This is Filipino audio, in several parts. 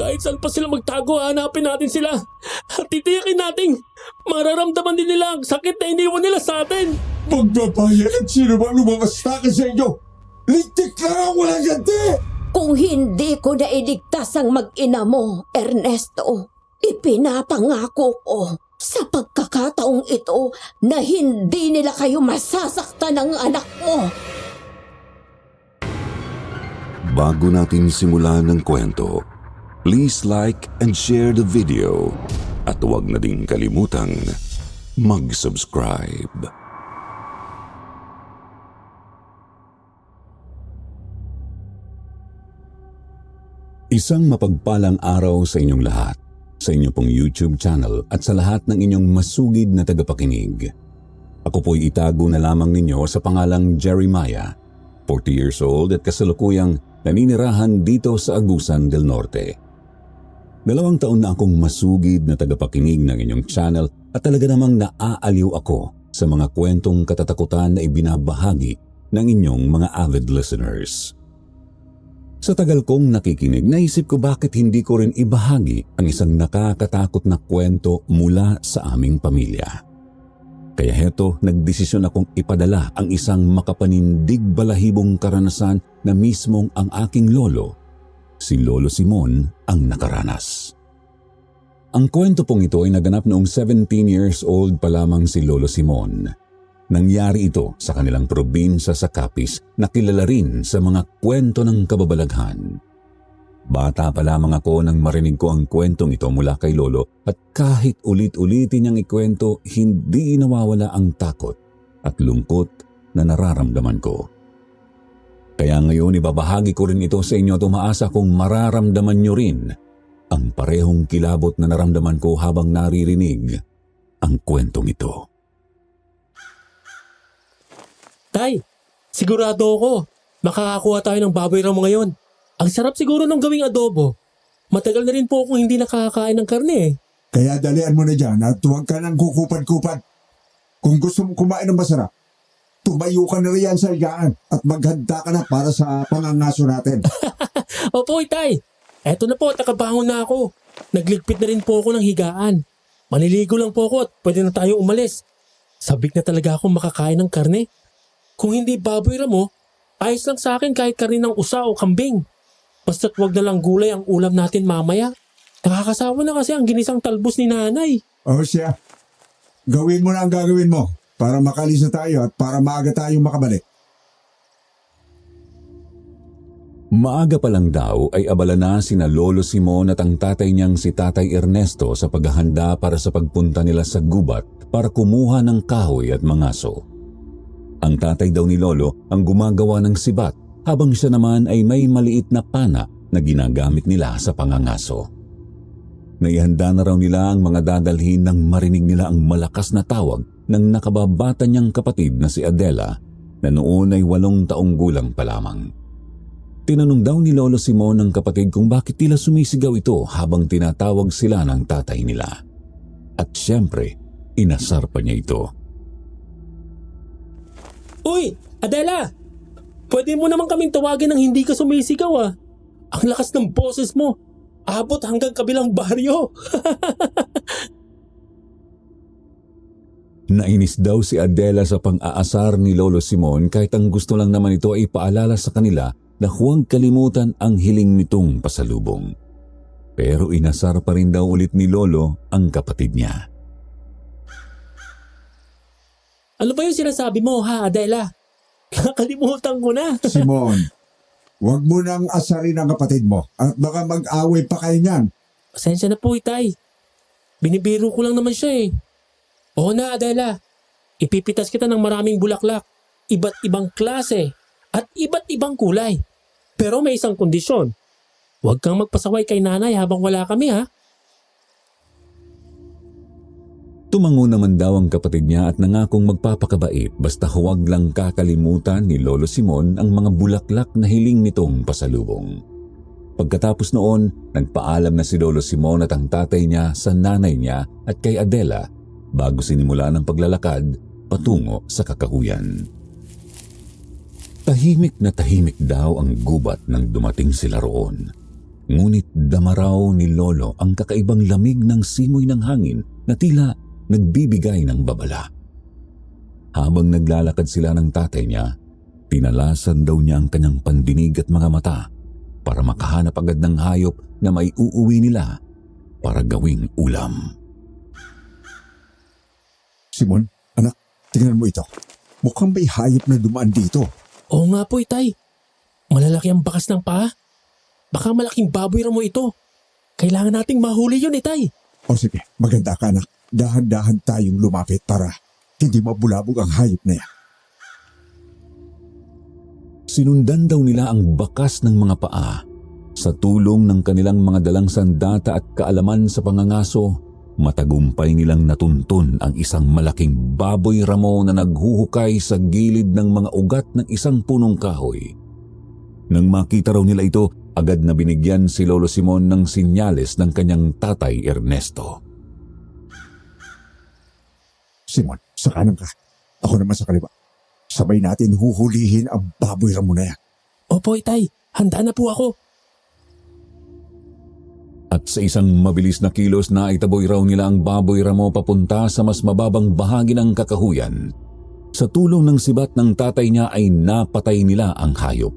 Kahit saan pa sila magtago, hanapin natin sila. At titiyakin natin, mararamdaman din nila ang sakit na iniwan nila sa atin. Magbabayad sino bang lumabas sa akin sa inyo? Lintik lang ang walang ganti! Kung hindi ko na iligtas ang mag-ina mo, Ernesto, ipinapangako ko sa pagkakataong ito na hindi nila kayo masasaktan ng anak mo. Bago natin simulan ng kwento, please like and share the video at huwag na din kalimutang mag-subscribe. Isang mapagpalang araw sa inyong lahat, sa inyong pong YouTube channel at sa lahat ng inyong masugid na tagapakinig. Ako po'y itago na lamang ninyo sa pangalang Jeremiah, 40 years old at kasalukuyang naninirahan dito sa Agusan del Norte. 2 taon na akong masugid na tagapakinig ng inyong channel at talaga namang naaaliw ako sa mga kwentong katatakutan na ibinabahagi ng inyong mga avid listeners. Sa tagal kong nakikinig, naisip ko bakit hindi ko rin ibahagi ang isang nakakatakot na kwento mula sa aming pamilya. Kaya heto, nagdesisyon akong ipadala ang isang makapanindig balahibong karanasan na mismong ang aking lolo, si Lolo Simon, ang nakaranas. Ang kwento pong ito ay naganap noong 17 years old pa lamang si Lolo Simon. Nangyari ito sa kanilang probinsya sa Capiz na kilala rin sa mga kwento ng kababalaghan. Bata pa lamang ako nang marinig ko ang kwentong ito mula kay Lolo at kahit ulit-ulitin niyang ikwento, hindi nawawala ang takot at lungkot na nararamdaman ko. Kaya ngayon ibabahagi ko rin ito sa inyo at umaasa kung mararamdaman niyo rin ang parehong kilabot na naramdaman ko habang naririnig ang kwentong ito. Tay, sigurado ako, makakakuha tayo ng baboy ramo ngayon. Ang sarap siguro ng gawing adobo. Matagal na rin po akong hindi nakakain ng karne eh. Kaya dalian mo na dyan at huwag ka nang kukupad-kupad. Kung gusto mo kumain ng masarap, tumayo ka na riyan sa higaan at maghanda ka na para sa pangangaso natin. Opo, Tay. Eto na po, nakabangon na ako. Nagligpit na rin po ako ng higaan. Maliligo lang po ako at pwede na tayo umalis. Sabik na talaga akong makakain ng karne. Kung hindi baboy ramo, ayos lang sa akin kahit karne ng usa o kambing. Basta't wag na lang gulay ang ulam natin mamaya. Nakakasawa na kasi ang ginisang talbos ni nanay. O siya, gawin mo na ang gagawin mo para makalis na tayo at para maaga tayong makabalik. Maaga pa lang daw ay abala na sina Lolo Simon at ang tatay niyang si Tatay Ernesto sa paghahanda para sa pagpunta nila sa gubat para kumuha ng kahoy at mangaso. Ang tatay daw ni Lolo ang gumagawa ng sibat habang siya naman ay may maliit na pana na ginagamit nila sa pangangaso. Naihanda na raw nila ang mga dadalhin nang marinig nila ang malakas na tawag ng nakababata niyang kapatid na si Adela na noon ay 8 taong gulang pa lamang. Tinanong daw ni Lolo Simon ng kapatid kung bakit tila sumisigaw ito habang tinatawag sila ng tatay nila. At siyempre, inasar pa niya ito. Uy, Adela! Pwede mo naman kaming tawagin nang hindi ka sumisigaw ah. Ang lakas ng boses mo. Abot hanggang kabilang baryo. Nainis daw si Adela sa pang-aasar ni Lolo Simon kahit ang gusto lang naman ito ay paalala sa kanila na huwag kalimutan ang hiling nitong pasalubong. Pero inasar pa rin daw ulit ni Lolo ang kapatid niya. Ano ba yung sinasabi mo ha, Adela? Nakalimutan ko na. Simon, huwag mo nang asarin ang kapatid mo at baka mag-away pa kayo niyan. Pasensya na po, Itay. Binibiro ko lang naman siya eh. Oo na, Adela. Ipipitas kita ng maraming bulaklak, iba't ibang klase, at iba't ibang kulay. Pero may isang kondisyon. Huwag kang magpasaway kay nanay habang wala kami ha. Tumango naman daw ang kapatid niya at nangakong magpapakabait basta huwag lang kakalimutan ni Lolo Simon ang mga bulaklak na hiling nitong pasalubong. Pagkatapos noon, nagpaalam na si Lolo Simon at ang tatay niya sa nanay niya at kay Adela bago sinimula ng paglalakad patungo sa kakahuyan. Tahimik na tahimik daw ang gubat nang dumating sila roon. Ngunit dama raw ni Lolo ang kakaibang lamig ng simoy ng hangin na tila nagbibigay ng babala. Habang naglalakad sila ng tatay niya, tinalasan daw niya ang kanyang pandinig at mga mata para makahanap agad ng hayop na may uuwi nila para gawing ulam. Simon, anak, tingnan mo ito. Mukhang may hayop na dumaan dito. Oo nga po, Itay. Malalaki ang bakas ng paa. Baka malaking baboy ramo ito. Kailangan nating mahuli yun, Itay. O sige, maganda ka anak. Dahan-dahan tayong lumapit para hindi mabulabog ang hayop na yan. Sinundan daw nila ang bakas ng mga paa. Sa tulong ng kanilang mga dalang sandata at kaalaman sa pangangaso, matagumpay nilang natuntun ang isang malaking baboy ramo na naghuhukay sa gilid ng mga ugat ng isang punong kahoy. Nang makita raw nila ito, agad na binigyan si Lolo Simon ng sinyales ng kanyang tatay Ernesto. Simon, sa kanan ka. Ako naman sa kaliwa. Sabay natin huhulihin ang baboy ramo na yan. Opo, Itay. Handa na po ako. At sa isang mabilis na kilos na itaboy raw nila ang baboy ramo papunta sa mas mababang bahagi ng kakahuyan. Sa tulong ng sibat ng tatay niya ay napatay nila ang hayop.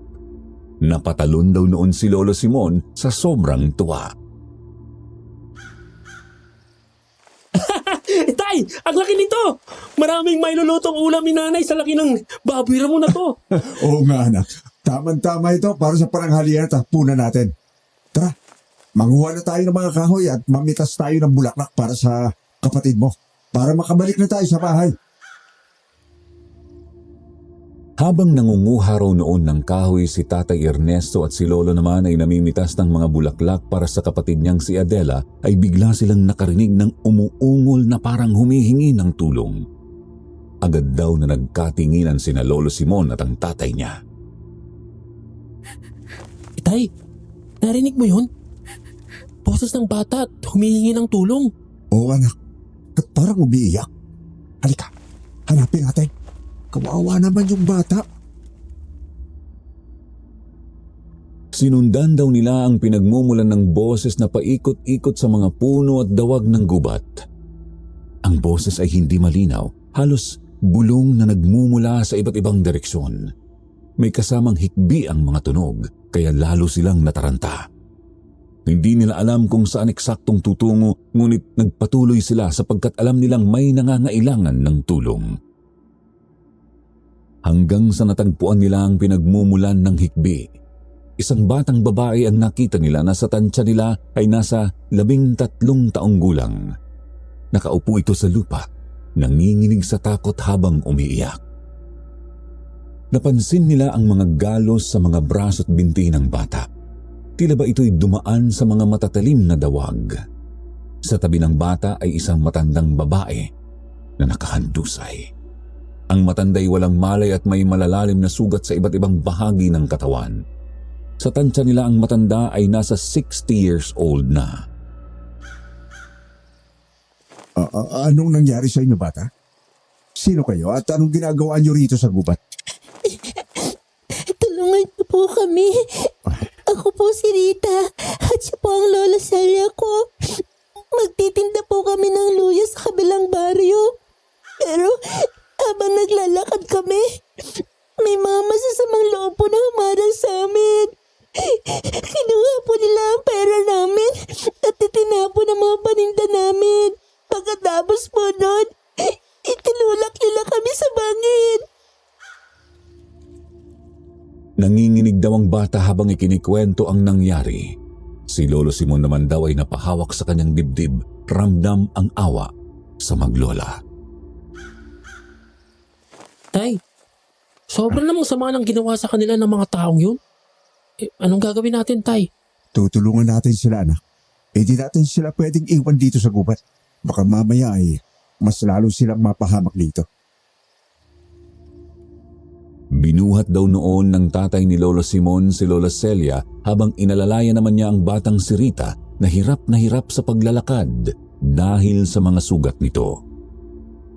Napatalon daw noon si Lolo Simon sa sobrang tuwa. Itay, ang laki nito! Maraming may lulutong ulam ni nanay sa laki ng baboy ramo na to. Oo nga anak. Tama-tama ito para sa pananghalian at hapunan natin. Tara, manguha na tayo ng mga kahoy at mamitas tayo ng bulaklak para sa kapatid mo. Para makabalik na tayo sa bahay. Habang nangunguha raw noon ng kahoy si Tatay Ernesto at si Lolo naman ay namimitas ng mga bulaklak para sa kapatid niyang si Adela, ay bigla silang nakarinig ng umuungol na parang humihingi ng tulong. Agad daw na nagkatinginan sina Lolo Simon at ang tatay niya. Itay, narinig mo yun? Boses ng bata at humihingi ng tulong. Oo anak, at parang umiiyak. Halika, hanapin natin. Kawawa naman yung bata. Sinundan daw nila ang pinagmumulan ng boses na paikot-ikot sa mga puno at dawag ng gubat. Ang boses ay hindi malinaw, halos bulong na nagmumula sa iba't ibang direksyon. May kasamang hikbi ang mga tunog, kaya lalo silang nataranta. Hindi nila alam kung saan eksaktong tutungo, ngunit nagpatuloy sila sapagkat alam nilang may nangangailangan ng tulong. Hanggang sa natagpuan nila ang pinagmumulan ng hikbi. Isang batang babae ang nakita nila na sa tansya nila ay nasa 13 taong gulang. Nakaupo ito sa lupa, nanginginig sa takot habang umiiyak. Napansin nila ang mga galos sa mga braso at binti ng bata. Tila ba ito'y dumaan sa mga matatalim na dawag. Sa tabi ng bata ay isang matandang babae na nakahandusay. Ang matanday walang malay at may malalalim na sugat sa iba't ibang bahagi ng katawan. Sa tansya nila ang matanda ay nasa 60 years old na. Anong nangyari sa inyo bata? Sino kayo at anong ginagawa niyo rito sa gubat? Tulungan niyo po kami. Ako po si Rita at siya po ang lola Celia ko. Magtitinda po kami ng luya sa kabilang baryo. Pero habang naglalakad kami, may mga masasamang loob po na humarang sa amin. Kinuha po nila ang pera namin at itinapon ang mga paninda namin. Pagkatapos po nun, itinulak nila kami sa bangin. Nanginginig daw ang bata habang ikinikwento ang nangyari. Si Lolo Simon naman daw ay napahawak sa kanyang dibdib, ramdam ang awa sa maglola. Tay, sobrang namang sama ng ginawa sa kanila ng mga taong yun. Anong gagawin natin, Tay? Tutulungan natin sila anak. Di natin sila pwedeng iwan dito sa gubat. Baka mamaya ay mas lalo silang mapahamak dito. Binuhat daw noon ng tatay ni Lolo Simon si Lola Celia habang inalalayan naman niya ang batang si Rita na hirap sa paglalakad dahil sa mga sugat nito.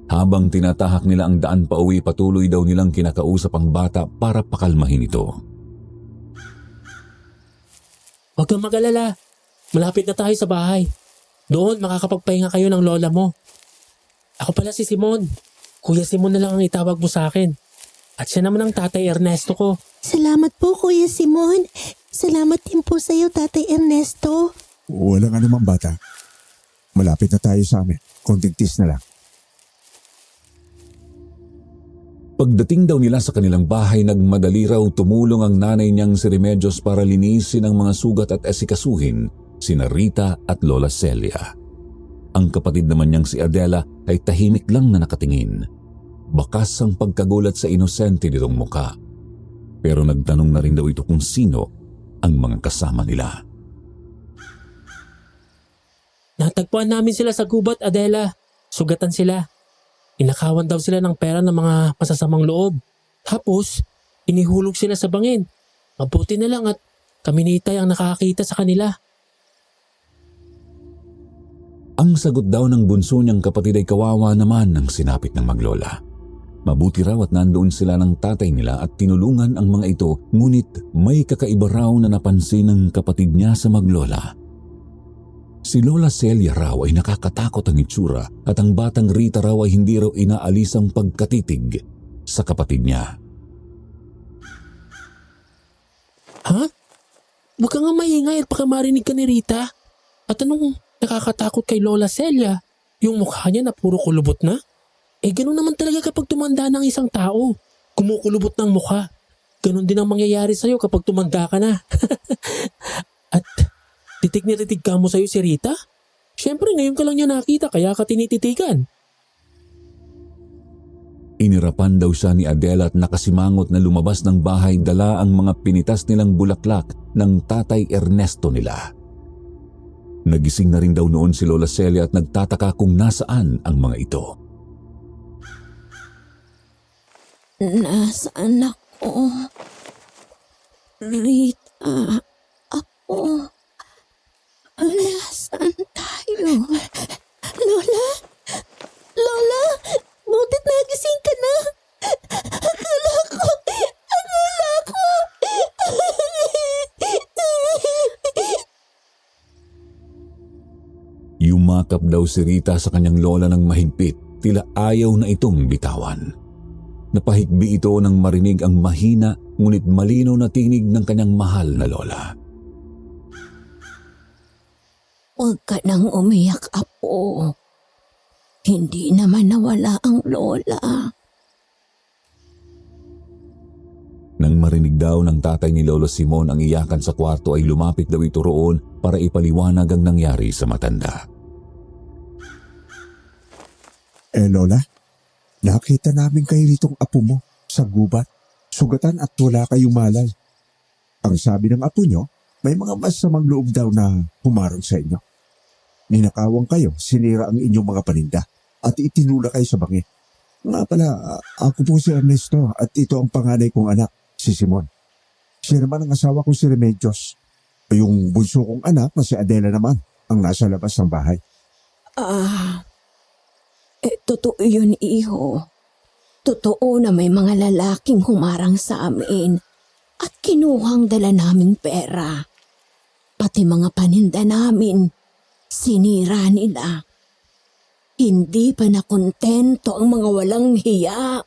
Habang tinatahak nila ang daan pauwi, patuloy daw nilang kinakausap ang bata para pakalmahin ito. Huwag kang mag-alala. Malapit na tayo sa bahay. Doon makakapagpahinga kayo ng lola mo. Ako pala si Simon. Kuya Simon na lang ang itawag mo sa akin. At siya naman ang tatay Ernesto ko. Salamat po, Kuya Simon. Salamat din po sa iyo, Tatay Ernesto. Walang anumang bata. Malapit na tayo sa amin. Konting tis na lang. Pagdating daw nila sa kanilang bahay, nagmadali raw tumulong ang nanay niyang si Remedios para linisin ang mga sugat at esikasuhin sina Rita at Lola Celia. Ang kapatid naman niyang si Adela ay tahimik lang na nakatingin. Bakas ang pagkagulat sa inosente nitong muka. Pero nagtanong na rin daw ito kung sino ang mga kasama nila. Natagpuan namin sila sa gubat, Adela. Sugatan sila. Inakawan daw sila ng pera ng mga masasamang loob. Tapos, inihulog sila sa bangin. Mabuti na lang at kami ni Itay ang nakakita sa kanila. Ang sagot daw ng bunso niyang kapatid ay kawawa naman ng sinapit ng maglola. Mabuti raw at nandoon sila ng tatay nila at tinulungan ang mga ito, ngunit may kakaiba raw na napansin ng kapatid niya sa maglola. Si Lola Celia raw ay nakakatakot ang itsura at ang batang Rita raw ay hindi raw inaalis ang pagkatitig sa kapatid niya. Ha? Huwag ka nga maingay at baka marinig ka ni Rita. At anong nakakatakot kay Lola Celia? Yung mukha niya na puro kulubot na? Eh ganun naman talaga kapag tumanda ng isang tao. Kumukulubot ng mukha. Ganun din ang mangyayari sa'yo kapag tumanda ka na. At titig na titig ka mo sa'yo si Rita? Siyempre ngayon ka lang niya nakita kaya ka tinititigan. Inirapan daw siya ni Adela at nakasimangot na lumabas ng bahay dala ang mga pinitas nilang bulaklak ng tatay Ernesto nila. Nagising na rin daw noon si Lola Celia at nagtataka kung nasaan ang mga ito. Nasaan ako? Rita, ako. Nasaan tayo? Lola? Lola? Butit nagising ka na. Akala ko. Yumakap daw si Rita sa kanyang lola ng mahigpit, tila ayaw na itong bitawan. Napahigbi ito nang marinig ang mahina ngunit malinaw na tinig ng kanyang mahal na lola. Huwag ka nang umiyak, Apo. Hindi naman nawala ang lola. Nang marinig daw ng tatay ni Lolo Simon ang iyakan sa kwarto ay lumapit daw ito roon para ipaliwanag ang nangyari sa matanda. Lola, nakita namin kayo ritong apo mo sa gubat, sugatan at wala kayong malay. Ang sabi ng apo nyo, may mga masamang loob daw na humarang sa inyo. Ninakawan kayo, sinira ang inyong mga paninda at itinula kayo sa bangin. Nga pala, ako po si Ernesto at ito ang panganay kong anak, si Simon. Siya naman ang asawa ko si Remedios. Yung bunso kong anak na si Adela naman ang nasa labas ng bahay. Totoo yun, iho. Totoo na may mga lalaking humarang sa amin at kinuhang dala naming pera. Pati mga paninda namin, sinira nila. Hindi pa nakontento ang mga walang hiya.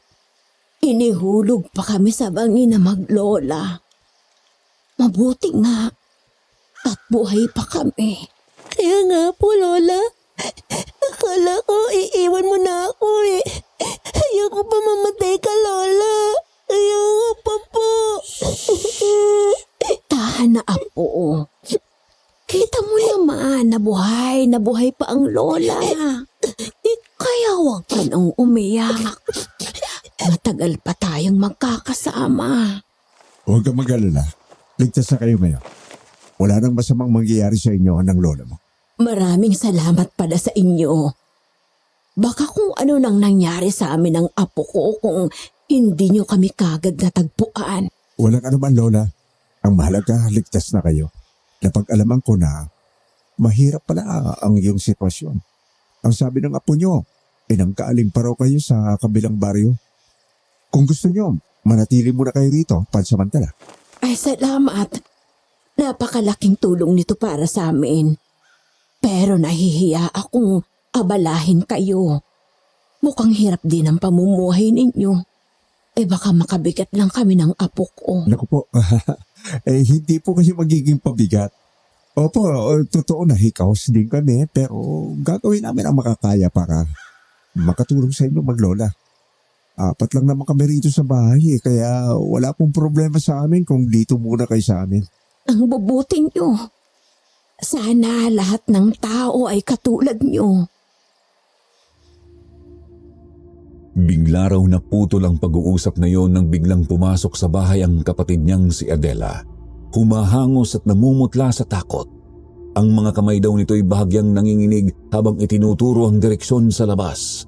Inihulog pa kami sa bangin na maglola. Mabuti nga at buhay pa kami. Kaya nga po, Lola. Akala ko iiwan mo na ako eh. Ayoko pa mamatay ka, Lola. Ayoko pa po. Tahan na, Apo. Kita mo naman na buhay pa ang lola. Kaya huwag ka nang umiyak. Matagal pa tayong magkakasama. Huwag kang mag-alala. Ligtas na kayo ngayon. Wala nang masamang mangyayari sa inyo ng lola mo. Maraming salamat pala sa inyo. Baka kung ano nang nangyari sa amin ng apo ko kung hindi nyo kami kagad natagpuan. Walang anuman, Lola. Ang mahalaga, ligtas na kayo. Napag-alaman ko na mahirap pala ang iyong sitwasyon. Ang sabi ng apo nyo, pinangkaaling pa raw kayo sa kabilang baryo. Kung gusto nyo, manatili muna kayo rito pansamantala. Ay, salamat. Napakalaking tulong nito para sa amin. Pero nahihiya akong abalahin kayo. Mukhang hirap din ang pamumuhay ninyo. Baka makabigat lang kami ng apo ko. Naku po, hindi po kasi magiging pabigat. Opo, totoo na hikaos din kami, pero gagawin namin ang makakaya para makatulong sa inyo maglola. 4 lang naman kami rito sa bahay kaya wala pong problema sa amin kung dito muna kayo sa amin. Ang bubuti nyo. Sana lahat ng tao ay katulad nyo. Bigla raw naputol ang pag-uusap na yon nang biglang pumasok sa bahay ang kapatid niyang si Adela. Humahangos at namumutla sa takot. Ang mga kamay daw nito'y bahagyang nanginginig habang itinuturo ang direksyon sa labas.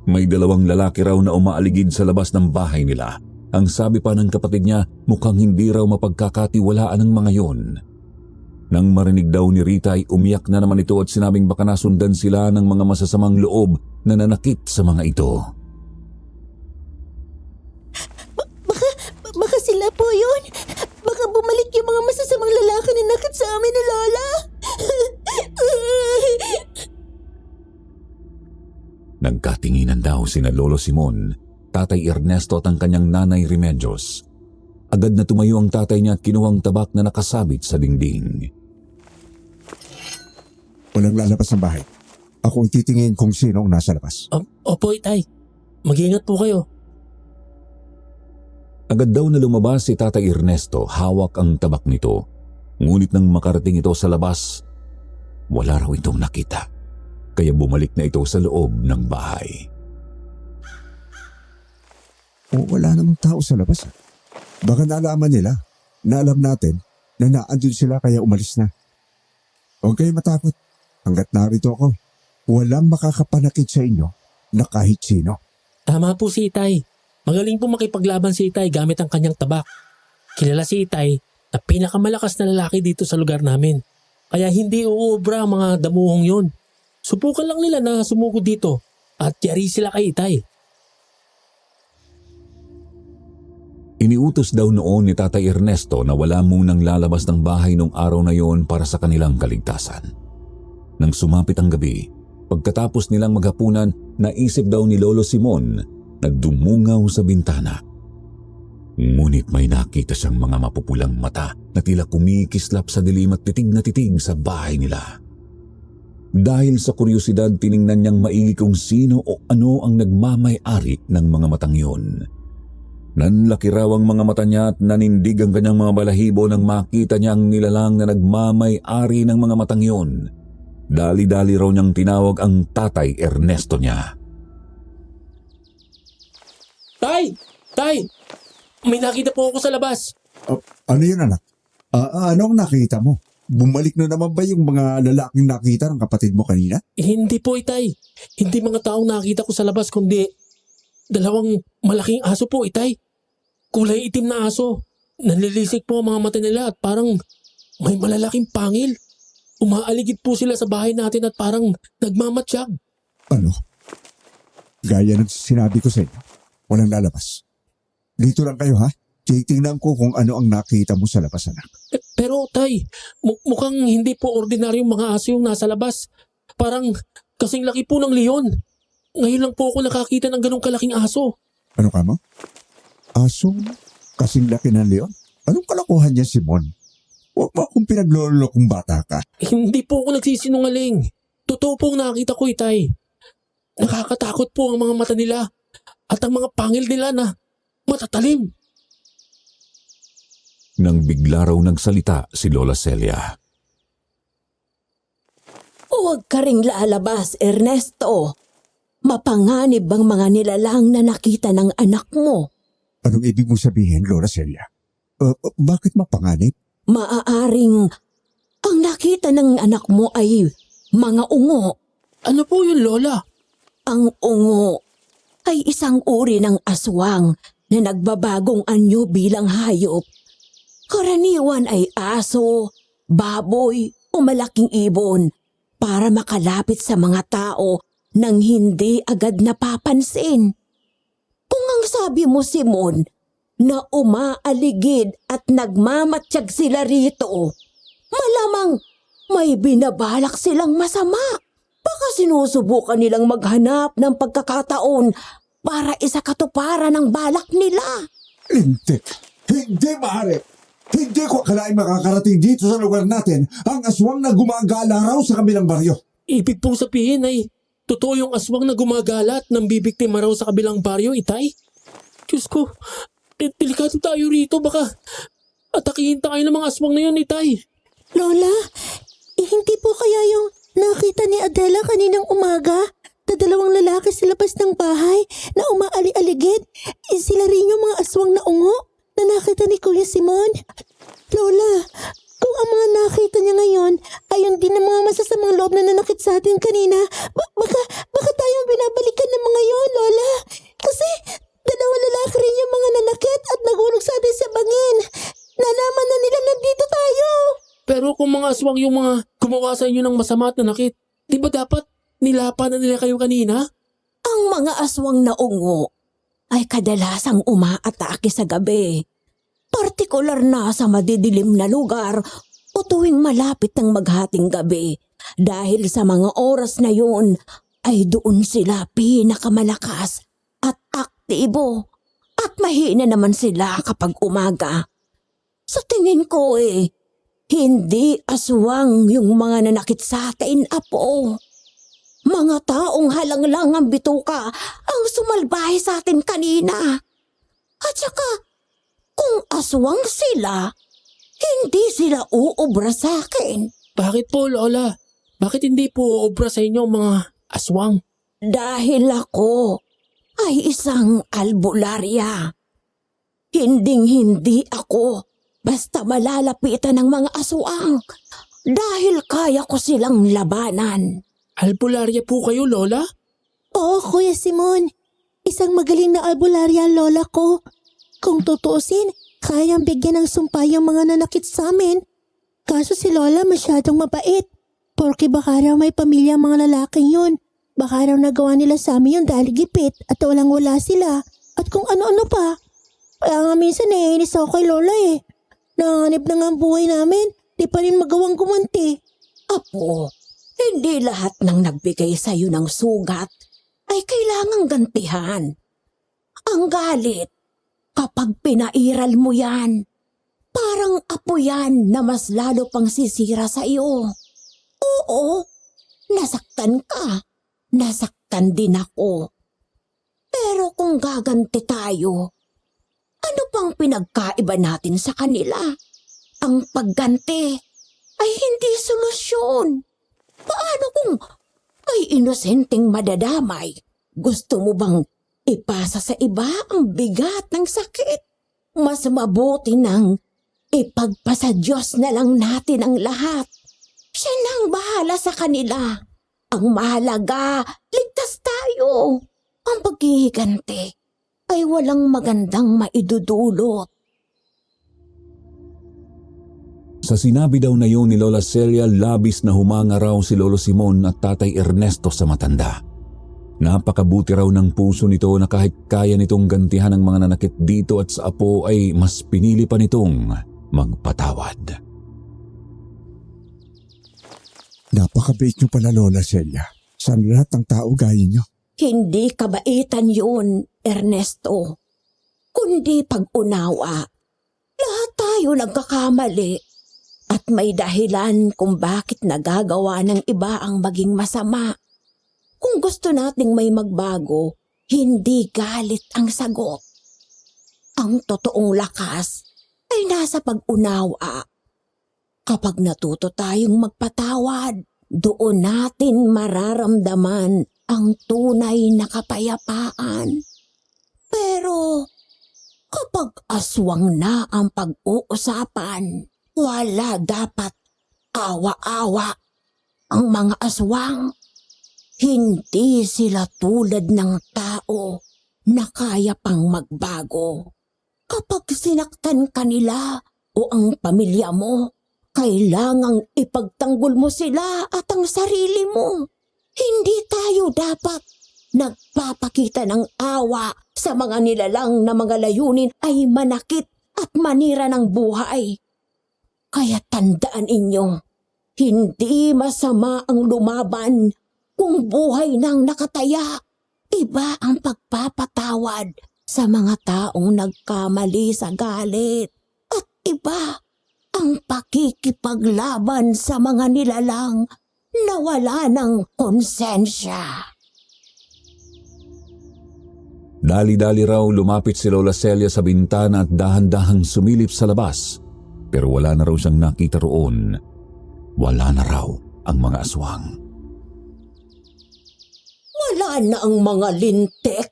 May 2 lalaki raw na umaaligid sa labas ng bahay nila. Ang sabi pa ng kapatid niya, mukhang hindi raw mapagkakatiwalaan ng mga yon. Nang marinig daw ni Rita ay umiyak na naman ito at sinabing baka nasundan sila ng mga masasamang loob na nanakit sa mga ito. Baka sila po yun. Baka bumalik yung mga masasamang lalaki na nakit sa amin ni Lola. Nagkatinginan daw sina Lolo Simon, Tatay Ernesto at ang kanyang nanay Remedios. Agad na tumayo ang tatay niya at kinuhang tabak na nakasabit sa dingding. Walang lalabas ng bahay. Ako ang titingin kung sino ang nasa labas. Opo, Itay. Mag-iingat po kayo. Agad daw na lumabas si Tatay Ernesto, hawak ang tabak nito. Ngunit nang makarating ito sa labas, wala raw itong nakita. Kaya bumalik na ito sa loob ng bahay. Wala namang tao sa labas. Baka naalaman nila na alam natin na naandun sila kaya umalis na. Huwag kayo matakot. Hanggat narito ako, walang makakapanakit sa inyo na kahit sino. Tama po si Itay. Magaling po makipaglaban si Itay gamit ang kanyang tabak. Kilala si Itay na pinakamalakas na lalaki dito sa lugar namin. Kaya hindi uubra ang mga damuhong yun. Subukan lang nila na sumugod dito at yari sila kay Itay. Iniutos daw noon ni Tatay Ernesto na wala munang lalabas ng bahay nung araw na yon para sa kanilang kaligtasan. Nang sumapit ang gabi, pagkatapos nilang maghapunan, naisip daw ni Lolo Simon na dumungaw sa bintana. Ngunit may nakita siyang mga mapupulang mata na tila kumikislap sa dilim at titig na titig sa bahay nila. Dahil sa kuryosidad, tiningnan niyang maigi kung sino o ano ang nagmamay-ari ng mga matang yun. Nanlaki raw ang mga mata niya at nanindig ang kanyang mga balahibo nang makita niya ang nilalang na nagmamay-ari ng mga matang yun. Dali-dali raw niyang tinawag ang Tatay Ernesto niya. Tay! Tay! May nakita po ako sa labas. Ano yun, anak? Anong nakita mo? Bumalik na naman ba yung mga lalaking nakita ng kapatid mo kanina? Hindi po, Itay. Hindi mga taong nakita ko sa labas kundi 2 malaking aso po, Itay. Kulay itim na aso. Nanlilisik po ang mga mata nila at parang may malalaking pangil. Umaaligid po sila sa bahay natin at parang nagmamatsyag. Ano? Gaya ng sinabi ko sa inyo, walang lalabas. Dito lang kayo, ha? Titingnan ko kung ano ang nakita mo sa labas, anak. Pero, Tay, mukhang hindi po ordinaryong mga aso yung nasa labas. Parang kasing laki po ng leon. Ngayon lang po ako nakakita ng ganong kalaking aso. Ano ka mo? Aso? Kasing laki ng leon? Anong kalokohan niya, Simon? Huwag mo akong pinaglolo kung bata ka. Hindi po ako nagsisinungaling. Totoo po ang nakita ko, Itay. Nakakatakot po ang mga mata nila at ang mga pangil nila na matatalim. Nang bigla raw nagsalita si Lola Celia. Huwag ka ring lalabas, Ernesto. Mapanganib ang mga nilalang na nakita ng anak mo. Anong ibig mo sabihin, Lola Celia? Bakit mapanganib? Maaaring ang nakita ng anak mo ay mga ungo. Ano po yun, Lola? Ang ungo ay isang uri ng aswang na nagbabagong anyo bilang hayop. Karaniwan ay aso, baboy o malaking ibon para makalapit sa mga tao nang hindi agad napapansin. Kung ang sabi mo, Simon, na umaaligid at nagmamatsyag sila rito, Malamang may binabalak silang masama. Baka sinusubukan nilang maghanap ng pagkakataon para isakatuparan ang balak nila. Hindi. Hindi, maaari. Hindi ko akalain makakarating dito sa lugar natin ang aswang na gumagala raw sa kabilang baryo. Ibig pong sabihin ay totoo yung aswang na gumagala at nang bibiktima raw sa kabilang baryo, Itay? Diyos ko, delikado tayo rito. Baka atakihin tayo ng mga aswang na yun, Itay. Lola, hindi po kaya yung nakita ni Adela kaninang umaga na dalawang lalaki sa labas ng bahay na umaali-aligid? Sila rin yung mga aswang na ungo na nakita ni Kuya Simon. Lola, kung ang mga nakita niya ngayon ayon din ang mga masasamang loob na nanakit sa atin kanina, baka tayong binabalikan ng mga yon, Lola. Kasi dalawang lalaki rin yung mga nanakit at nagulog sa atin sa bangin. Nalaman na nila nandito tayo. Pero kung mga aswang yung mga gumawa sa inyo ng masama at nanakit, di ba dapat nilapan na nila kayo kanina? Ang mga aswang na ungo ay kadalasang umaatake sa gabi. Partikular na sa madidilim na lugar o tuwing malapit ng maghating gabi. Dahil sa mga oras na yun ay doon sila pinakamalakas at aktibo. At mahina naman sila kapag umaga. Sa tingin ko hindi aswang yung mga nanakit sa atin, Apo. Mga taong halanglang ang bituka ang sumalbahe sa atin kanina. At saka, kung aswang sila, hindi sila uubra sa akin. Bakit po, Lola? Bakit hindi po obra sa inyo ang mga aswang? Dahil ako ay isang albularya. Hinding-hindi ako basta malalapitan ng mga aswang dahil kaya ko silang labanan. Albularya po kayo, Lola? Oo, Kuya Simon. Isang magaling na albularya ang lola ko. Kung tutuusin, kayang bigyan ng sumpa yung mga nanakit sa amin. Kaso si Lola masyadong mabait. Porque baka raw may pamilya ang mga lalaking yun. Baka raw nagawa nila sa amin yun dahil gipit at walang-wala sila. At kung ano-ano pa. Kaya nga minsan naiinis ako kay Lola Nanganib na nga ang buhay namin. Di pa rin magawang gumanti. Apo, hindi lahat ng nagbigay sa iyo ng sugat ay kailangang gantihan. Ang galit, kapag pinairal mo yan, parang apo yan na mas lalo pang sisira sa iyo. Oo, nasaktan ka. Nasaktan din ako. Pero kung gaganti tayo, ano pang pinagkaiba natin sa kanila? Ang pagganti ay hindi solusyon. Paano kung may inosenteng madadamay? Gusto mo bang ipasa sa iba ang bigat ng sakit? Mas mabuti nang ipagpasa Diyos na lang natin ang lahat. Siya nang bahala sa kanila. Ang mahalaga, ligtas tayo. Ang paghihiganti ay walang magandang maidudulot. Sa sinabi daw na yun ni Lola Celia, labis na humanga raw si Lolo Simon at Tatay Ernesto sa matanda. Napakabuti raw ng puso nito na kahit kaya nitong gantihan ang mga nanakit dito at sa apo ay mas pinili pa nitong magpatawad. Napakabait nyo pala, Lola Celia. Sa lahat ng tao gaya nyo. Hindi kabaitan yun, Ernesto. Kundi pag-unawa. Lahat tayo nagkakamali. At may dahilan kung bakit nagagawa ng iba ang maging masama. Kung gusto nating may magbago, hindi galit ang sagot. Ang totoong lakas ay nasa pag-unawa. Kapag natuto tayong magpatawad, doon natin mararamdaman ang tunay na kapayapaan. Pero kapag aswang na ang pag-uusapan, wala dapat awa-awa. Ang mga aswang, hindi sila tulad ng tao na kaya pang magbago. Kapag sinaktan kanila o ang pamilya mo, kailangang ipagtanggol mo sila at ang sarili mo. Hindi tayo dapat nagpapakita ng awa sa mga nilalang na mga layunin ay manakit at manira ng buhay. Kaya tandaan inyo, hindi masama ang lumaban kung buhay nang nakataya. Iba ang pagpapatawad sa mga taong nagkamali sa galit. At iba ang pakikipaglaban sa mga nilalang na wala ng konsensya. Dali-dali raw lumapit si Lola Celia sa bintana at dahan-dahang sumilip sa labas. Pero wala na raw siyang nakita roon. Wala na raw ang mga aswang. Wala na ang mga lintik.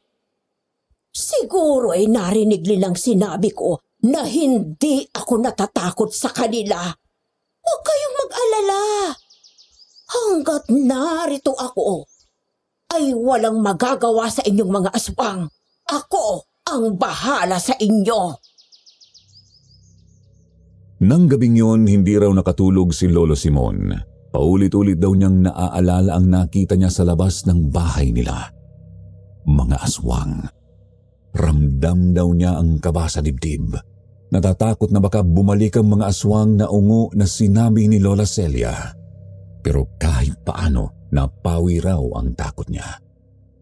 Siguro ay narinig nilang sinabi ko na hindi ako natatakot sa kanila. Huwag kayong mag-alala. Hanggat narito ako, ay walang magagawa sa inyong mga aswang. Ako ang bahala sa inyo. Nang gabing yon, hindi raw nakatulog si Lolo Simon. Paulit-ulit daw niyang naaalala ang nakita niya sa labas ng bahay nila. Mga aswang. Ramdam daw niya ang kaba sa dibdib. Natatakot na baka bumalik ang mga aswang na ungo na sinabi ni Lola Celia. Pero kahit paano, napawi raw ang takot niya.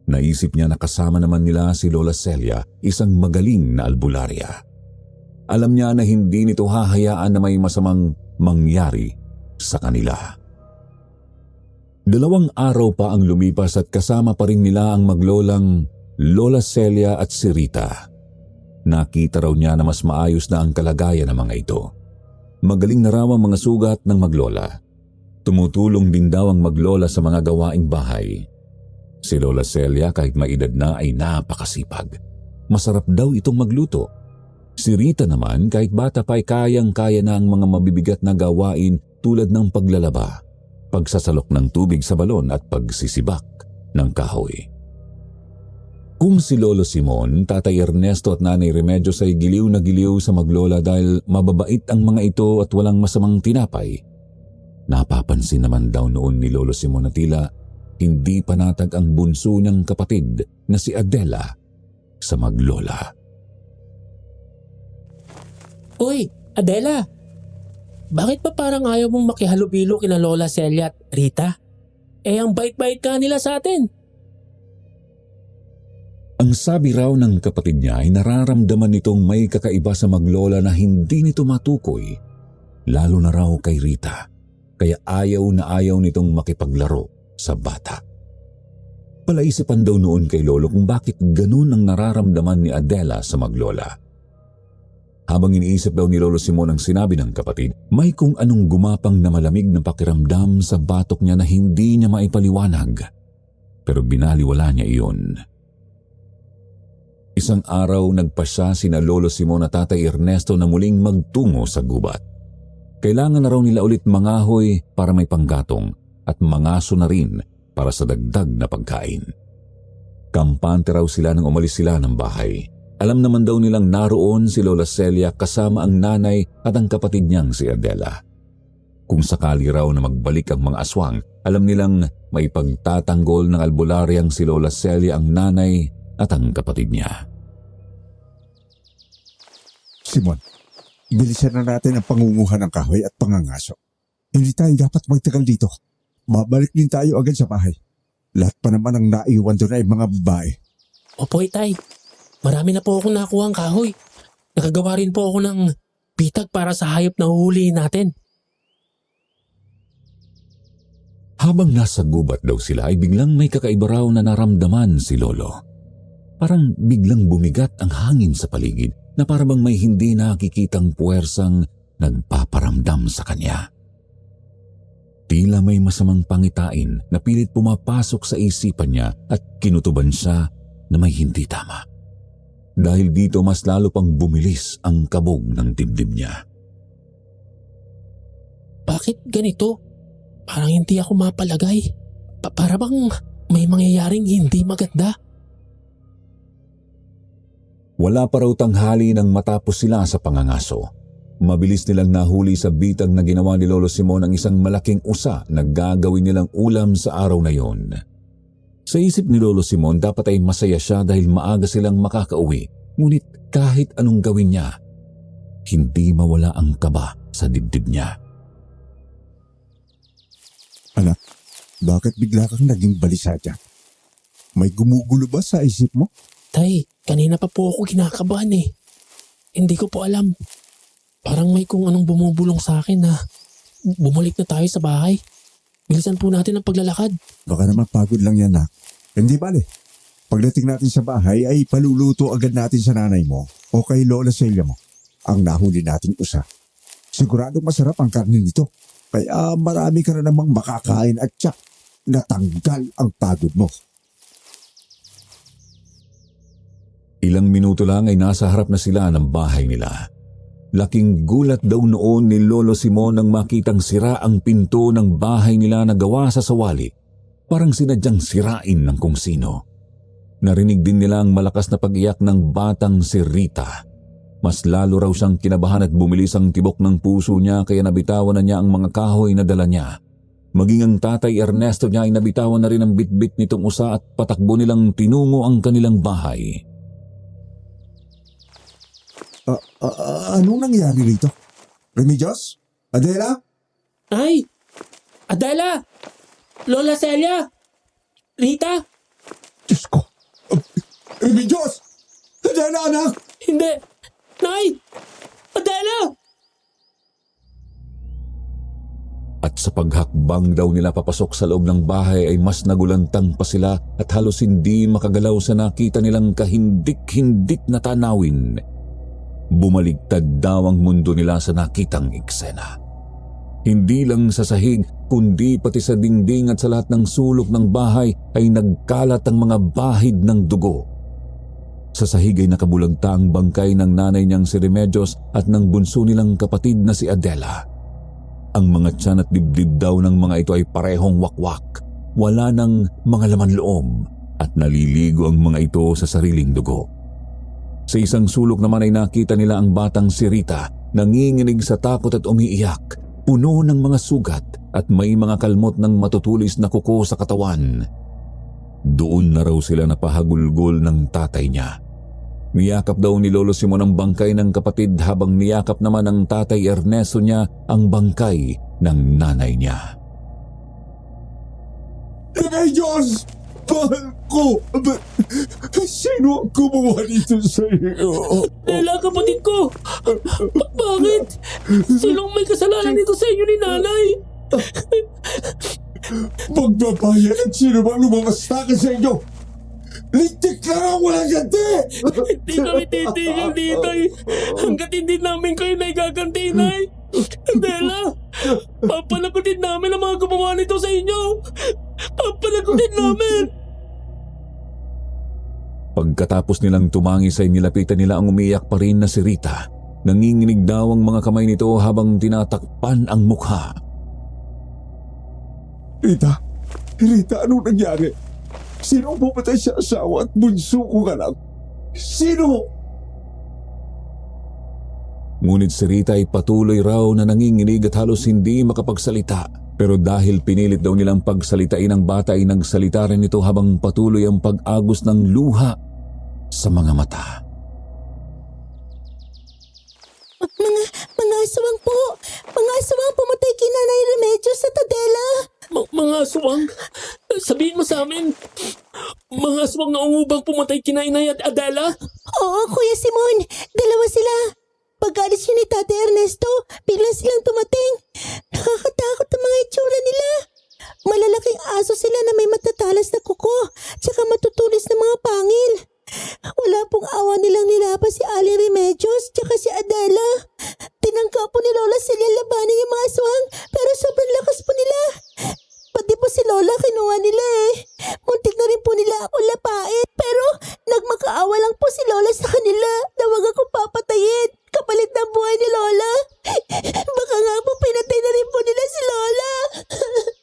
Naisip niya na kasama naman nila si Lola Celia, isang magaling na albularya. Alam niya na hindi nito hahayaan na may masamang mangyari sa kanila. 2 araw pa ang lumipas at kasama pa rin nila ang maglolang Lola Celia at si Rita. Nakita raw niya na mas maayos na ang kalagayan ng mga ito. Magaling na raw ang mga sugat ng maglola. Tumutulong din daw ang maglola sa mga gawaing bahay. Si Lola Celia kahit maedad na ay napakasipag. Masarap daw itong magluto. Si Rita naman kahit bata pa ay kayang-kaya na ang mga mabibigat na gawain tulad ng paglalaba, pagsasalok ng tubig sa balon at pagsisibak ng kahoy. Kung si Lolo Simon, Tatay Ernesto at Nanay Remedios ay giliw na giliw sa maglola dahil mababait ang mga ito at walang masamang tinapay, napapansin naman daw noon ni Lolo Simon na tila hindi panatag ang bunso niyang kapatid na si Adela sa maglola. Uy, Adela! Bakit pa parang ayaw mong makihalubilo kina Lola Celia at Rita? Ang bait-bait ka nila sa atin. Ang sabi raw ng kapatid niya ay nararamdaman nitong may kakaiba sa maglola na hindi nito matukoy, lalo na raw kay Rita, kaya ayaw na ayaw nitong makipaglaro sa bata. Palaisipan daw noon kay Lolo kung bakit ganun ang nararamdaman ni Adela sa maglola. Habang iniisip daw ni Lolo Simon ang sinabi ng kapatid, may kung anong gumapang na malamig na pakiramdam sa batok niya na hindi niya maipaliwanag. Pero binaliwala niya iyon. Isang araw nagpasya sina Lolo Simon at Tatay Ernesto na muling magtungo sa gubat. Kailangan na raw nila ulit mangahoy para may panggatong at mangaso na rin para sa dagdag na pagkain. Kampante raw sila nang umalis sila ng bahay. Alam naman daw nilang naroon si Lola Celia kasama ang nanay at ang kapatid niyang si Adela. Kung sakali raw na magbalik ang mga aswang, alam nilang may pagtatanggol ng albularyang si Lola Celia ang nanay at ang kapatid niya. Simon, bilisan na natin ang pangunguhan ng kahoy at pangangaso. Hindi tayo dapat magtagal dito. Babalik din tayo agad sa bahay. Lahat pa naman ang naiwan doon ay mga babae. Opo, Itay. Marami na po akong nakuha ang kahoy. Nakagawa rin po ako ng bitag para sa hayop na huhulihin natin. Habang nasa gubat daw sila ay biglang may kakaiba raw na naramdaman si Lolo. Parang biglang bumigat ang hangin sa paligid na parang may hindi nakikitang puwersang nagpaparamdam sa kanya. Tila may masamang pangitain na pilit pumapasok sa isipan niya at kinutuban siya na may hindi tama. Dahil dito mas lalo pang bumilis ang kabog ng dibdib niya. Bakit ganito? Parang hindi ako mapalagay. Para bang may mangyayaring hindi maganda. Wala pa raw tanghali nang matapos sila sa pangangaso. Mabilis nilang nahuli sa bitag na ginawa ni Lolo Simon ang isang malaking usa na gagawin nilang ulam sa araw na yon. Sa isip ni Lolo Simon dapat ay masaya siya dahil maaga silang makakauwi. Ngunit kahit anong gawin niya, hindi mawala ang kaba sa dibdib niya. Anak, bakit bigla kang naging balisa dyan? May gumugulo ba sa isip mo? Tay, kanina pa po ako kinakabahan eh. Hindi ko po alam. Parang may kung anong bumubulong sa akin na bumalik na tayo sa bahay. Bilisan po natin ang paglalakad. Baka naman pagod lang yan, nak. Hindi bale. Pagdating natin sa bahay ay paluluto agad natin sa nanay mo o kay Lola Celia mo ang nahuli nating usa. Siguradong masarap ang karne nito. Kaya marami ka na namang makakain at tsak natanggal ang pagod mo. Ilang minuto lang ay nasa harap na sila ng bahay nila. Laking gulat daw noon ni Lolo Simon nang makitang sira ang pinto ng bahay nila na gawa sa sawali. Parang sinadyang sirain ng kung sino. Narinig din nila ang malakas na pag-iyak ng batang si Rita. Mas lalo raw siyang kinabahan at bumilis ang tibok ng puso niya kaya nabitawan na niya ang mga kahoy na dala niya. Maging ang tatay Ernesto niya ay nabitawan na rin ang bitbit nitong usa at patakbo nilang tinungo ang kanilang bahay. Anong nangyari rito? Remedios? Adela? Ay! Adela! Lola Celia! Rita! Diyos ko! Remedios! Adela, anak! Hindi! Nay! Adela! At sa paghakbang daw nila papasok sa loob ng bahay ay mas nagulantang pa sila at halos hindi makagalaw sa nakita nilang kahindik-hindik na tanawin. Bumaligtad daw ang mundo nila sa nakitang eksena. Hindi lang sa sahig kundi pati sa dingding at sa lahat ng sulok ng bahay ay nagkalat ang mga bahid ng dugo. Sa sahig ay nakabulagta ang bangkay ng nanay niyang si Remedios at ng bunso nilang kapatid na si Adela. Ang mga tiyan at dibdib daw ng mga ito ay parehong wakwak. Wala nang mga laman loob at naliligo ang mga ito sa sariling dugo. Sa isang sulok naman ay nakita nila ang batang si Rita, nanginginig sa takot at umiiyak, puno ng mga sugat at may mga kalmot ng matutulis na kuko sa katawan. Doon na raw sila napahagulgol ng tatay niya. Niyakap daw ni Lolo Simon ang bangkay ng kapatid habang niyakap naman ng tatay Ernesto niya ang bangkay ng nanay niya. Remedios! Mahal ko! Sino ang gumawa nito sa iyo? Adela, kapatid ko! Bakit? Sinong may kasalanan nito sa inyo ni nanay? Magbabayad at sino bang lumamastaka sa inyo? Lintik lang ang walang ganti! Hindi kami titigil dito eh. Hanggat hindi namin kayo naigaganti, Nay. Adela, papanagutin namin ang mga gumawa nito sa inyo. Papanagutin namin. Pagkatapos nilang tumangis ay nilapitan nila ang umiyak pa rin na si Rita. Nanginginig daw ang mga kamay nito habang tinatakpan ang mukha. Rita, anong nangyari? Sino ang pumatay sa asawa at bunso kong anak? Sino? Ngunit si Rita ay patuloy raw na nanginginig at halos hindi makapagsalita. Pero dahil pinilit daw nilang pagsalitain ang bata ay nagsalita rin ito habang patuloy ang pag-agos ng luha sa mga mata. Mga aswang po! Mga aswang pumatay kay Nanay Remedios at Adela! Mga aswang? Sabihin mo sa amin, mga aswang na umubang pumatay kina Inay at Adela? Oo, Kuya Simon. Dalawa sila. Pag-alis yun ni Tate Ernesto, bigla silang tumating. Nakakatakot ang mga itsura nila. Malalaking aso sila na may matatalas na kuko, tsaka matutulis na mga pangil. Wala pong awa nilang nilapas si Ali Remedios tsaka si Adela. Tinangka po ni Lola Celia labanin yung mga aswang, pero sobrang lakas po nila. Pati po si Lola kinuha nila eh. Muntik na rin po nila ako lapain. Pero nagmakaawa lang po si Lola sa kanila na wag akong papatayin kapalit ng buhay ni Lola. Baka nga po pinatay na rin po nila si Lola.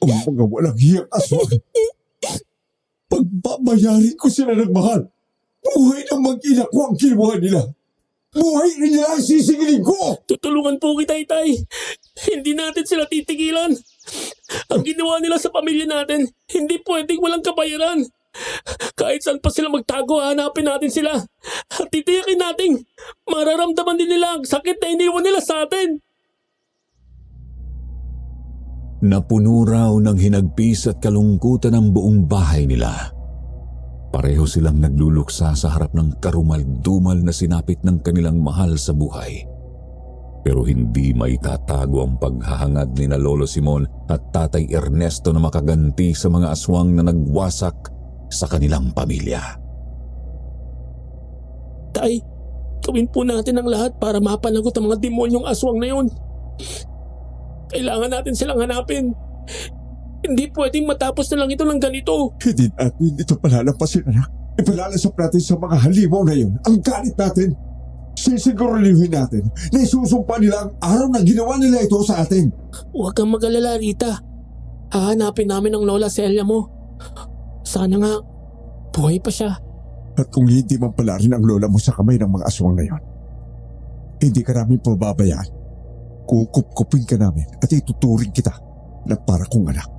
Ang mga walang hiyang aswang. Pagbabayarin ko sila ng mahal. Buhay ng mag-ina ko ang kinuha nila. Buhay rin nila ang sisingilin ko. Tutulungan po kita, Itay. Hindi natin sila titigilan. Ang ginawa nila sa pamilya natin, hindi pwedeng walang kabayaran. Kahit saan pa sila magtago, hanapin natin sila. At titiyakin natin, mararamdaman din nila ang sakit na iniwan nila sa atin. Napuno raw ng hinagpis at kalungkutan ang buong bahay nila. Pareho silang nagluluksa sa harap ng karumal-dumal na sinapit ng kanilang mahal sa buhay. Pero hindi maitatago ang paghahangad ni na Lolo Simon at Tatay Ernesto na makaganti sa mga aswang na nagwasak sa kanilang pamilya. Tay, gawin po natin ang lahat para mapanagot ang mga demonyong aswang na yun. Kailangan natin silang hanapin. Hindi pwedeng matapos na lang ito ng ganito. Hindi natin ito palalampasin, anak. Ipalalasap natin sa mga halimaw na yun ang galit natin. Sisiguralihin natin na isusumpa nila ang araw na ginawa nila ito sa atin. Huwag kang mag-alala, Rita. Hahanapin namin ang Lola Celia mo. Sana nga, buhay pa siya. At kung hindi man pala rin ang lola mo sa kamay ng mga aswang na yon, hindi ka namin pababayaan. Kukup-kupin ka namin at ituturing kita na para kong anak.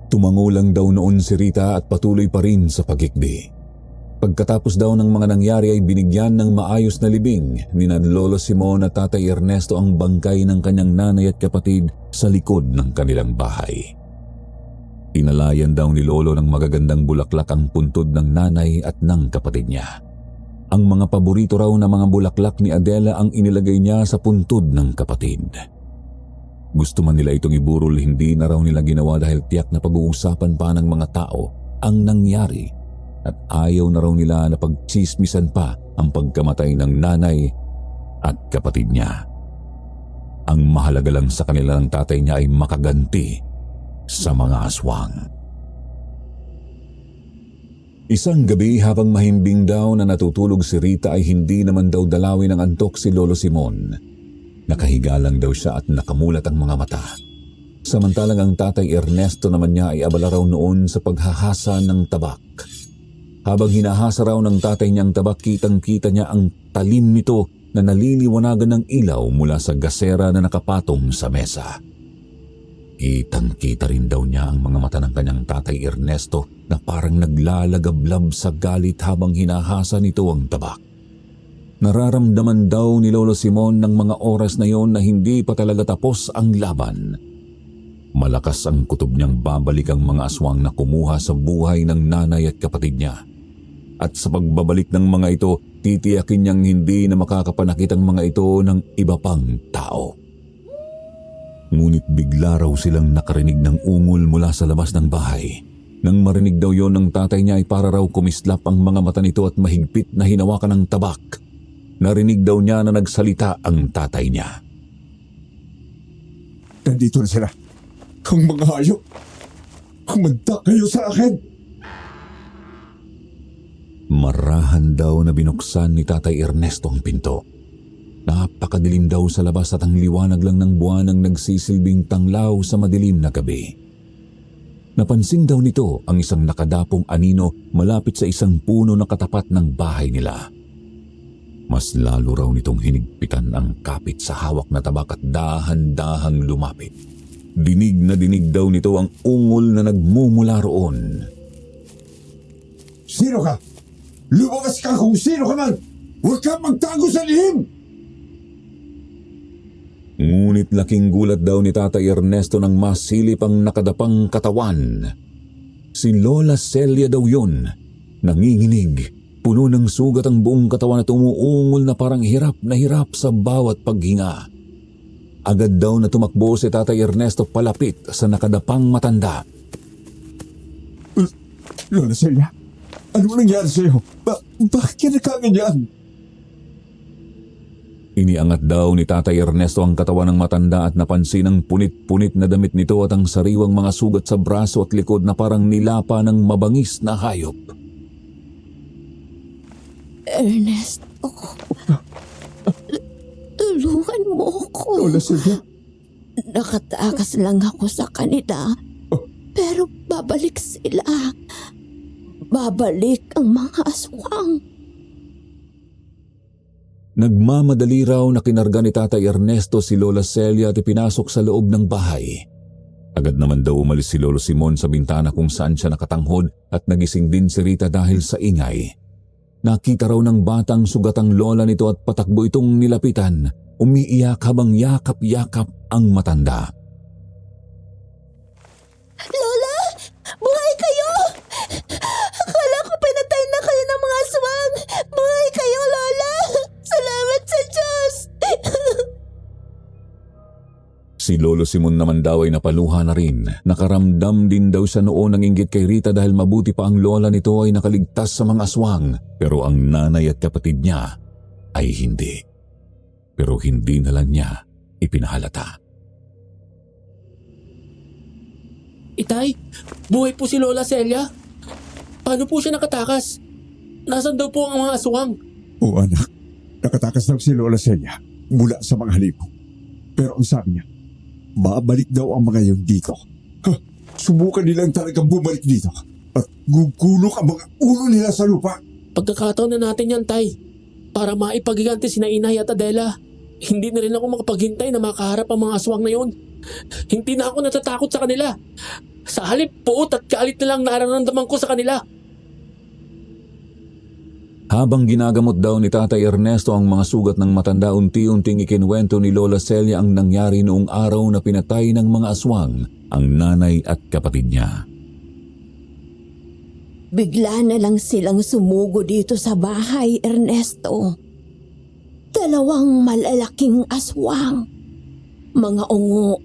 Tumango lang daw noon si Rita at patuloy pa rin sa pagikbi. Pagkatapos daw ng mga nangyari ay binigyan ng maayos na libing ni na Lolo Simon at Tatay Ernesto ang bangkay ng kanyang nanay at kapatid sa likod ng kanilang bahay. Inalayan daw ni Lolo ng magagandang bulaklak ang puntod ng nanay at ng kapatid niya. Ang mga paborito raw na mga bulaklak ni Adela ang inilagay niya sa puntod ng kapatid. Gusto man nila itong iburol, hindi na raw nila ginawa dahil tiyak na pag-uusapan pa ng mga tao ang nangyari at ayaw na raw nila na pagtsismisan pa ang pagkamatay ng nanay at kapatid niya. Ang mahalaga lang sa kanila ng tatay niya ay makaganti sa mga aswang. Isang gabi habang mahimbing daw na natutulog si Rita ay hindi naman daw dalawin ng antok si Lolo Simon. Nakahiga lang daw siya at nakamulat ang mga mata. Samantalang ang Tatay Ernesto naman niya ay abala raw noon sa paghahasa ng tabak. Habang hinahasa raw ng tatay niyang tabak, kitang-kita niya ang talim nito na naliliwanagan ng ilaw mula sa gasera na nakapatong sa mesa. Kitang-kita rin daw niya ang mga mata ng kanyang Tatay Ernesto na parang naglalagablab sa galit habang hinahasa nito ang tabak. Nararamdaman daw ni Lolo Simon ng mga oras na yon na hindi pa talaga tapos ang laban. Malakas ang kutob niyang babalik ang mga aswang na kumuha sa buhay ng nanay at kapatid niya. At sa pagbabalik ng mga ito, titiyakin niyang hindi na makakapanakit ang mga ito ng iba pang tao. Ngunit bigla raw silang nakarinig ng ungol mula sa labas ng bahay. Nang marinig daw yon ng tatay niya ay para raw kumislap ang mga mata nito at mahigpit na hinawakan ng tabak. Narinig daw niya na nagsalita ang tatay niya. Nandito na sila. Ang mga hayop. Kumanda kayo sa akin. Marahan daw na binuksan ni Tatay Ernesto ang pinto. Napakadilim daw sa labas at ang liwanag lang ng buwan ang nagsisilbing tanglaw sa madilim na gabi. Napansin daw nito ang isang nakadapong anino malapit sa isang puno na katapat ng bahay nila. Mas lalo raw nitong hinigpitan ang kapit sa hawak na tabak at dahan-dahang lumapit. Dinig na dinig daw nito ang ungol na nagmumula roon. Sino ka? Lumabas ka kung sino ka man! Huwag kang magtago sa lihim! Ngunit laking gulat daw ni Tatay Ernesto nang masilip ang nakadapang katawan. Si Lola Celia daw yun. Nanginginig, puno ng sugat ang buong katawan at umuungol na parang hirap na hirap sa bawat paghinga. Agad daw na tumakbo si Tatay Ernesto palapit sa nakadapang matanda. Lola Celia, ano nangyari sa'yo? Bakit ka nakaganyan? Iniangat daw ni Tatay Ernesto ang katawan ng matanda at napansin ang punit-punit na damit nito at ang sariwang mga sugat sa braso at likod na parang nilapa ng mabangis na hayop. Ernesto, tulungan mo ko. Lola Celia? Nakatakas lang ako sa kanila, pero babalik sila. Babalik ang mga aswang. Nagmamadali raw na kinarga ni Tatay Ernesto si Lola Celia at ipinasok sa loob ng bahay. Agad naman daw umalis si Lolo Simon sa bintana kung saan siya nakatanghod at nagising din si Rita dahil sa ingay. Nakita raw ng batang sugatang lola nito at patakbo itong nilapitan umiiyak habang yakap-yakap ang matanda. Lola! Buhay kayo! Akala ko pinatay na kayo ng mga aswang! Buhay kayo, Lola! Salamat sa Diyos! Si Lolo Simon naman daw ay napaluha na rin. Nakaramdam din daw siya noon ng inggit kay Rita dahil mabuti pa ang lola nito ay nakaligtas sa mga aswang. Pero ang nanay at kapatid niya ay hindi. Pero hindi na lang niya ipinahalata. Itay, buhay po si Lola Celia. Paano po siya nakatakas? Nasaan daw po ang mga aswang? O anak, nakatakas daw si Lola Celia mula sa mga halimaw. Pero ang sabi niya, babalik daw ang mga yun dito. Subukan nilang talagang bumalik dito at gugulok ang mga ulo nila sa lupa. Pagkakataon na natin yan, Tay. Para maipagiganti sina Inay at Adela. Hindi na rin ako makapaghintay na makaharap ang mga aswang na yun. Hindi na ako natatakot sa kanila. Sa halip, puot at galit na lang nararamdaman ko sa kanila. Habang ginagamot daw ni Tatay Ernesto ang mga sugat ng matanda, unti-unting ikinwento ni Lola Celia ang nangyari noong araw na pinatay ng mga aswang ang nanay at kapatid niya. Bigla na lang silang sumugo dito sa bahay, Ernesto. 2 malalaking aswang. Mga ungo.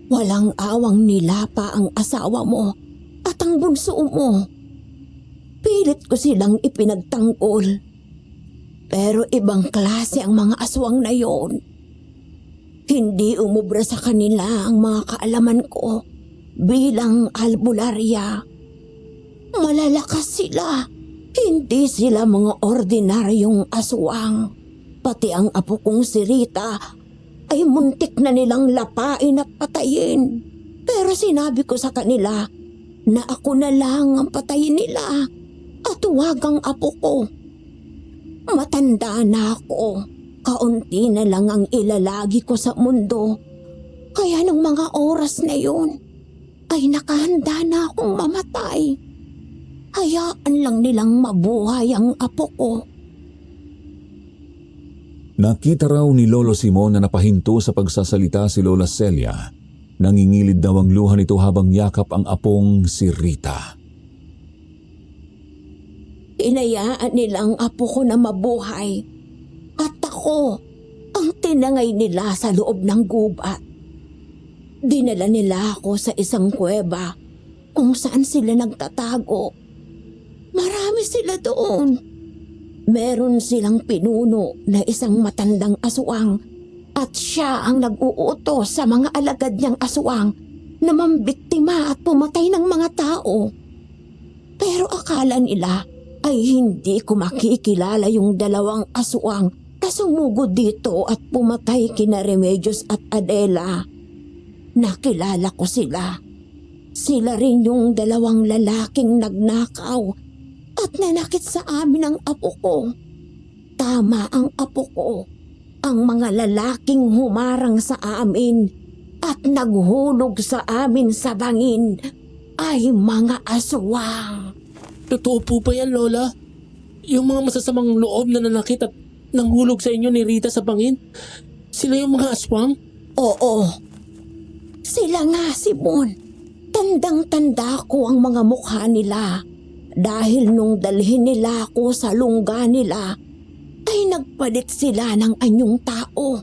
Walang awang nilapa ang asawa mo at ang bunso mo. Pilit ko silang ipinagtanggol. Pero ibang klase ang mga aswang na yon. Hindi umubra sa kanila ang mga kaalaman ko bilang albularya. Malalakas sila. Hindi sila mga ordinaryong aswang. Pati ang apo kong si Rita ay muntik na nilang lapain at patayin. Pero sinabi ko sa kanila na ako na lang ang patayin nila at huwag ang apo ko. Matanda na ako. Kaunti na lang ang ilalagi ko sa mundo. Kaya ng mga oras na yun ay nakahanda na akong mamatay. Hayaan lang nilang mabuhay ang apo ko. Nakita raw ni Lolo Simon na napahinto sa pagsasalita si Lola Celia. Nangingilid daw ang luha nito habang yakap ang apong si Rita. Inayaan nilang apo ko na mabuhay. At ako ang tinangay nila sa loob ng gubat. Dinala nila ako sa isang kuweba kung saan sila nagtatago. Marami sila doon. Meron silang pinuno na isang matandang aswang at siya ang nag-uutos sa mga alagad niyang aswang na mambiktima at pumatay ng mga tao. Pero akala nila ay hindi ko makikilala yung 2 aswang na sumugod dito at pumatay kina Remedios at Adela. Nakilala ko sila. Sila rin yung 2 lalaking nagnakaw at nanakit sa amin ang apo ko. Tama ang apo ko. Ang mga lalaking humarang sa amin at naghulog sa amin sa bangin ay mga aswang. Totoo po ba yan, Lola? Yung mga masasamang loob na nanakit at nanghulog sa inyo ni Rita sa bangin? Sila yung mga aswang? Oo. Sila nga, Simon. Tandang-tanda ko ang mga mukha nila. Dahil nung dalhin nila ako sa lungga nila, ay nagpalit sila ng anyong tao.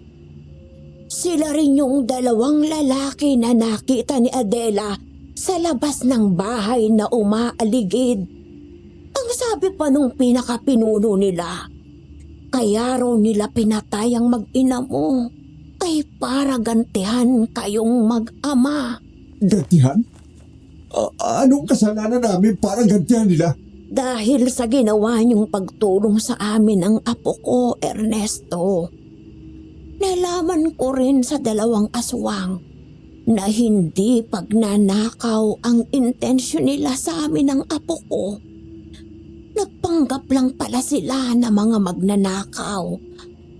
Sila rin yung 2 lalaki na nakita ni Adela sa labas ng bahay na umaaligid. Ang sabi pa nung pinakapinuno nila, kaya raw nila pinatay ang mag-ina mo ay para gantihan kayong mag-ama. Gantihan? Anong kasalanan namin para gantihan nila? Dahil sa ginawa niyong pagtulong sa amin ang apo ko, Ernesto. Nalaman ko rin sa 2 aswang na hindi pagnanakaw ang intensyon nila sa amin ng apo ko. Nagpanggap lang pala sila na mga magnanakaw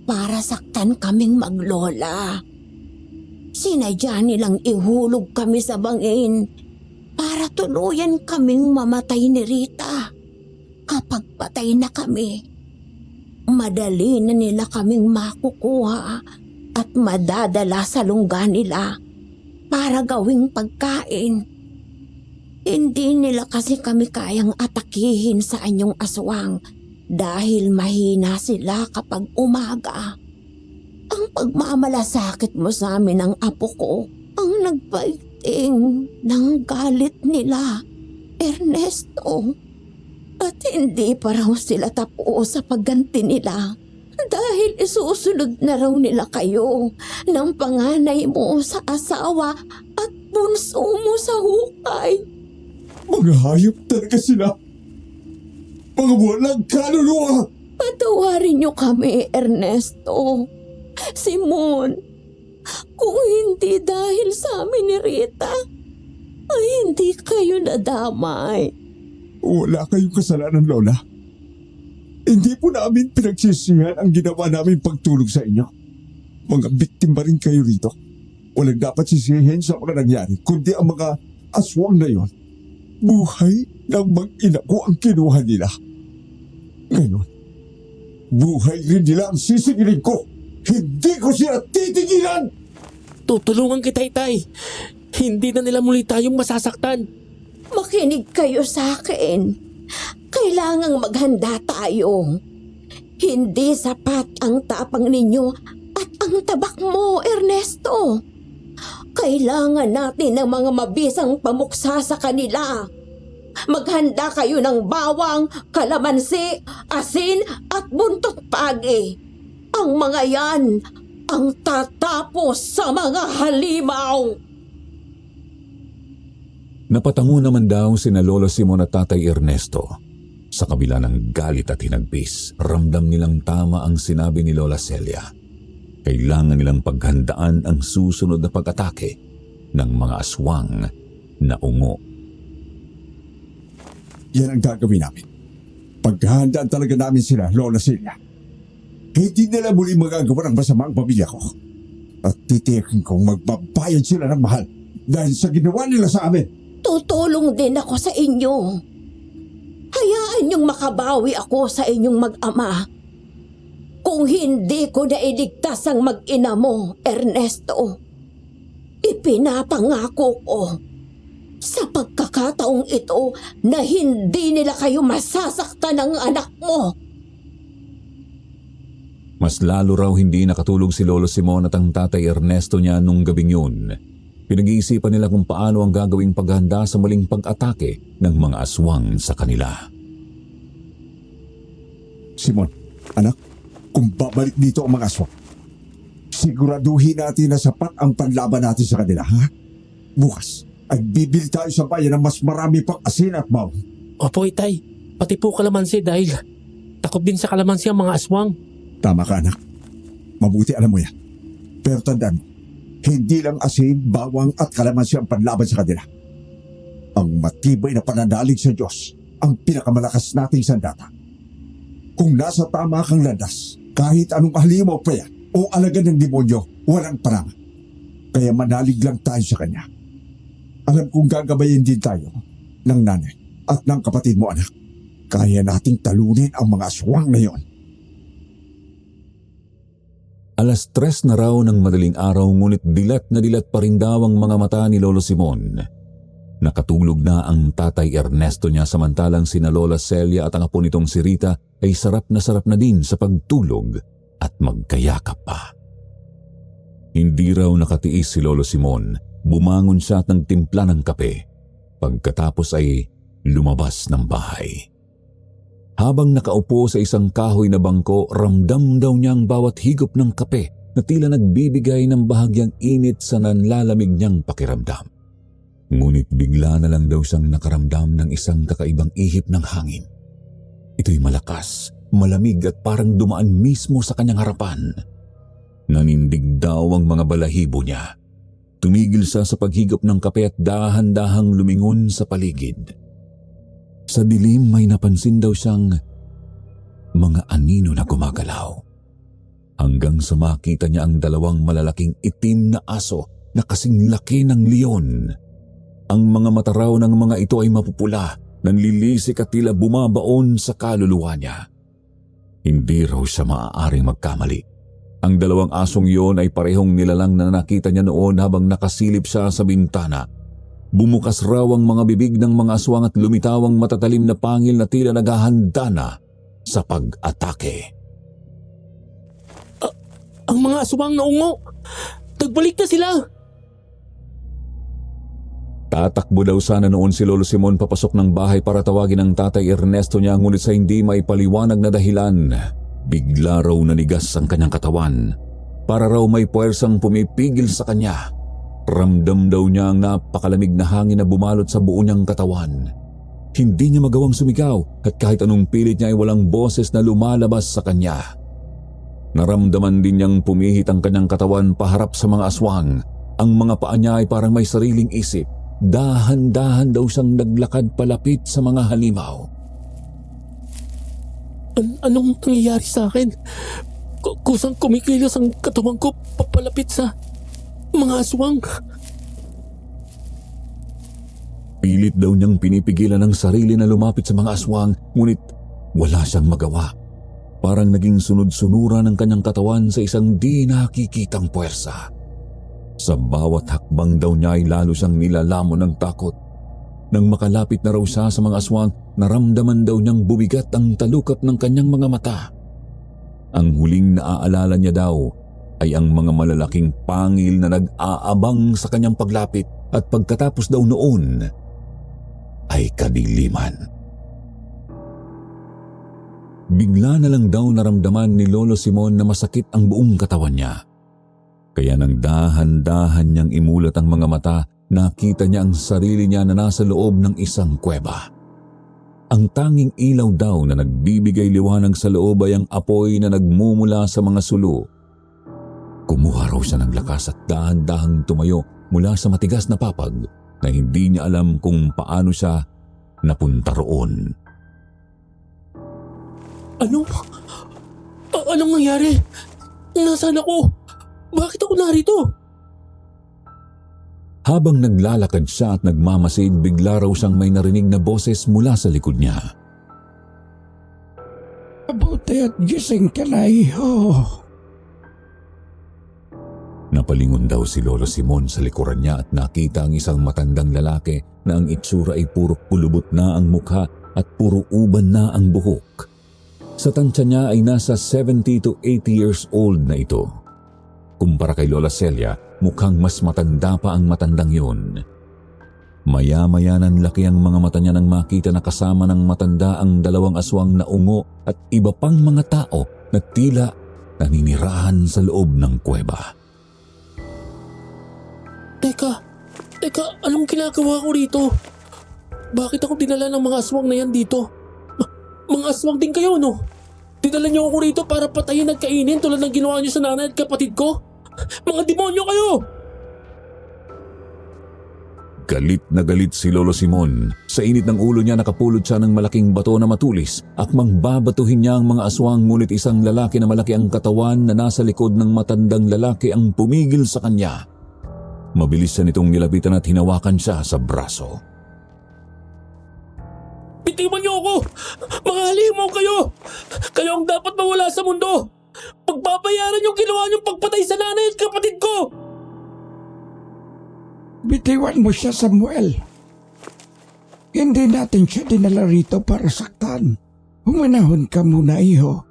para saktan kaming maglola. Sinadya nilang ihulog kami sa bangin para tuluyan kaming mamatay ni Rita. Kapag patay na kami, madali na nila kaming makukuha at madadala sa lungga nila para gawing pagkain. Hindi nila kasi kami kayang atakihin sa anyong aswang dahil mahina sila kapag umaga. Ang pagmamalasakit mo sa amin ng apo ko ang nagpaiting ng galit nila, Ernesto. At hindi pa raw sila tapos sa pagganti nila dahil isusunod na raw nila kayo ng panganay mo sa asawa at bunso mo sa hukay. Mga hayop talaga sila. Mga walang kaluluwa. Patawarin niyo kami, Ernesto. Simon, kung hindi dahil sa amin ni Rita, ay hindi kayo nadamay. Wala kayong kasalanan, Lola. Hindi po namin pinagsisihan ang ginawa namin pagtulog sa inyo. Mga biktima rin kayo rito. Walang dapat sisihin sa mga nangyari, kundi ang mga aswang na yon. Buhay ng mag-ina ko ang kinuha nila. Ngayon, buhay rin nila ang sisingilin ko. Hindi ko sila titigilan! Tutulungan kita, Itay. Hindi na nila muli tayong masasaktan. Makinig kayo sa akin. Kailangang maghanda tayo. Hindi sapat ang tapang ninyo at ang tabak mo, Ernesto. Kailangan natin ng mga mabisang pamuksa sa kanila. Maghanda kayo ng bawang, kalamansi, asin at buntot pagi. Ang mga yan ang tatapos sa mga halimaw. Napatango naman daw sina Lolo Simon at Tatay Ernesto. Sa kabila ng galit at hinagpis, ramdam nilang tama ang sinabi ni Lola Celia. Kailangan nilang paghandaan ang susunod na pag-atake ng mga aswang na ungo. Yan ang gagawin namin. Paghahandaan talaga namin sila, Lola Celia. Hindi nila muli magagawa ng masama ang pamilya ko. At titiyakin kong magbabayad sila ng mahal dahil sa ginawa nila sa amin. Tutulong din ako sa inyo. Hayaan niyong makabawi ako sa inyong mag-ama. Kung hindi ko nailigtas ang mag-ina mo, Ernesto, ipinapangako ko sa pagkakataong ito na hindi nila kayo masasaktan ng anak mo. Mas lalo raw hindi nakatulog si Lolo Simon at ang Tatay Ernesto niya nung gabing yun. Pinag-iisipan nila kung paano ang gagawing paghanda sa muling pag-atake ng mga aswang sa kanila. Simon, anak, kung babalik dito ang mga aswang, siguraduhin natin na sapat ang panlaban natin sa kanila, ha? Bukas, ay bibili tayo sa bayan ng mas marami pang asin at bawang. Opo, Itay. Pati po kalamansi dahil takot din sa kalamansi ang mga aswang. Tama ka, anak. Mabuti alam mo yan. Pero tandaan mo, hindi lang asin, bawang at kalamansi ang panlaban sa kanila. Ang matibay na pananalig sa Diyos ang pinakamalakas nating sandata. Kung nasa tama kang landas, kahit anong halimaw pa yan o alagad ng demonyo, walang parama. Kaya manalig lang tayo sa Kanya. Alam kong gagabayin din tayo ng nanay at ng kapatid mo, anak. Kaya nating talunin ang mga aswang na yon. 3:00 na raw ng madaling araw ngunit dilat na dilat pa rin daw ang mga mata ni Lolo Simon. Nakatulog na ang Tatay Ernesto niya samantalang sina Lola Celia at ang apo nitong si Rita ay sarap na din sa pagtulog at magkayakap pa. Hindi raw nakatiis si Lolo Simon. Bumangon siya at nagtimpla ng kape. Pagkatapos ay lumabas ng bahay. Habang nakaupo sa isang kahoy na bangko, ramdam daw niya ang bawat higop ng kape na tila nagbibigay ng bahagyang init sa nanlalamig niyang pakiramdam. Ngunit bigla na lang daw siyang nakaramdam ng isang kakaibang ihip ng hangin. Ito'y malakas, malamig at parang dumaan mismo sa kanyang harapan. Nanindig daw ang mga balahibo niya. Tumigil siya sa paghigop ng kape at dahan-dahang lumingon sa paligid. Sa dilim may napansin daw siyang mga anino na gumagalaw. Hanggang sa makita niya ang 2 malalaking itim na aso na kasing laki ng leon. Ang mga mata raw ng mga ito ay mapupula, nanlilisik at tila bumabaon sa kaluluwa niya. Hindi raw siya maaaring magkamali. Ang dalawang asong iyon ay parehong nilalang na nakita niya noon habang nakasilip siya sa bintana. Bumukas raw ang mga bibig ng mga aswang at lumitaw ang matatalim na pangil na tila naghahanda na sa pag-atake. Ang mga aswang na ungo! Nagbalik na sila! Tatakbo daw sana noon si Lolo Simon papasok ng bahay para tawagin ang tatay Ernesto niya, ngunit sa hindi may paliwanag na dahilan, bigla raw nanigas ang kanyang katawan. Para raw may puwersang pumipigil sa kanya. Ramdam daw niya ang napakalamig na hangin na bumalot sa buo niyang katawan. Hindi niya magawang sumigaw at kahit anong pilit niya ay walang boses na lumalabas sa kanya. Naramdaman din niyang pumihit ang kanyang katawan paharap sa mga aswang. Ang mga paa niya ay parang may sariling isip. Dahan-dahan daw siyang naglakad palapit sa mga halimaw. Anong nangyayari sa akin? Kusang kumikilos ang katawan ko papalapit sa mga aswang. Pilit daw niyang pinipigilan ang sarili na lumapit sa mga aswang, ngunit wala siyang magawa. Parang naging sunod-sunuran ang kanyang katawan sa isang di nakikitang puwersa. Sa bawat hakbang daw niya ay lalo siyang nilalamon ng takot. Nang makalapit na raw siya sa mga aswang, naramdaman daw niyang bumigat ang talukap ng kanyang mga mata. Ang huling naaalala niya daw ay ang mga malalaking pangil na nag-aabang sa kanyang paglapit, at pagkatapos daw noon ay kadiliman. Bigla na lang daw naramdaman ni Lolo Simon na masakit ang buong katawan niya. Kaya nang dahan-dahan niyang imulat ang mga mata, nakita niya ang sarili niya na nasa loob ng isang kuweba. Ang tanging ilaw daw na nagbibigay liwanag sa loob ay ang apoy na nagmumula sa mga sulo. Kumuha raw siya ng lakas at dahan-dahang tumayo mula sa matigas na papag na hindi niya alam kung paano siya napunta roon. Anong nangyari? Nasaan ako? Bakit ako narito? Habang naglalakad siya at nagmamasid, bigla raw siyang may narinig na boses mula sa likod niya. Mabuti at gising ka na, iho. Napalingon daw si Lolo Simon sa likuran niya at nakita ang isang matandang lalaki na ang itsura ay puro kulubot na ang mukha at puro uban na ang buhok. Sa tansya niya ay nasa 70 to 80 years old na ito. Kumpara kay Lola Celia, mukhang mas matanda pa ang matandang yun. Maya-maya nanlaki ang mga mata niya nang makita na kasama ng matanda ang dalawang aswang na ungo at iba pang mga tao na tila naninirahan sa loob ng kuweba. Teka, anong ginagawa ko rito? Bakit ako dinala ng mga aswang na yan dito? Mga aswang din kayo, no? Dinala niyo ako rito para patayin at kainin tulad ng ginawa niyo sa nanay at kapatid ko? Mga demonyo kayo! Galit na galit si Lolo Simon. Sa init ng ulo niya nakapulot siya ng malaking bato na matulis. Akmang babatuhin niya ang mga aswang, ngunit isang lalaki na malaki ang katawan na nasa likod ng matandang lalaki ang pumigil sa kanya. Mabilis siya nitong nilapitan at hinawakan siya sa braso. Bitiwan niyo ako! Mga halimaw kayo! Kayo ang dapat mawala sa mundo! Pagbabayaran yung ginawa niyong pagpatay sa nanay at kapatid ko! Bitiwan mo siya, Samuel. Hindi natin siya dinala rito para saktan. Humanahon ka muna, iho.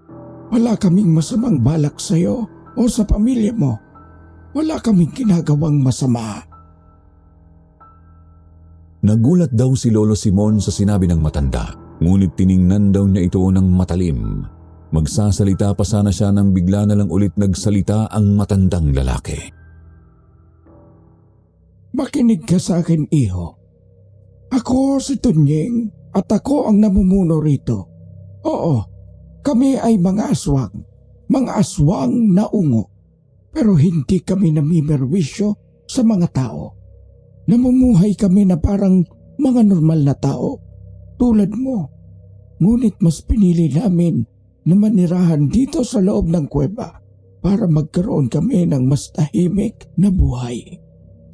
Wala kaming masamang balak sa'yo o sa pamilya mo. Wala kaming ginagawang masama. Nagulat daw si Lolo Simon sa sinabi ng matanda, ngunit tiningnan daw niya ito ng matalim. Magsasalita pa sana siya nang bigla na lang ulit nagsalita ang matandang lalaki. Makinig ka sa akin, iho. Ako si Tunying at ako ang namumuno rito. Oo, kami ay mga aswang na ungo. Pero hindi kami namimerwisyo sa mga tao. Namumuhay kami na parang mga normal na tao, tulad mo. Ngunit mas pinili namin na manirahan dito sa loob ng kuweba para magkaroon kami ng mas tahimik na buhay.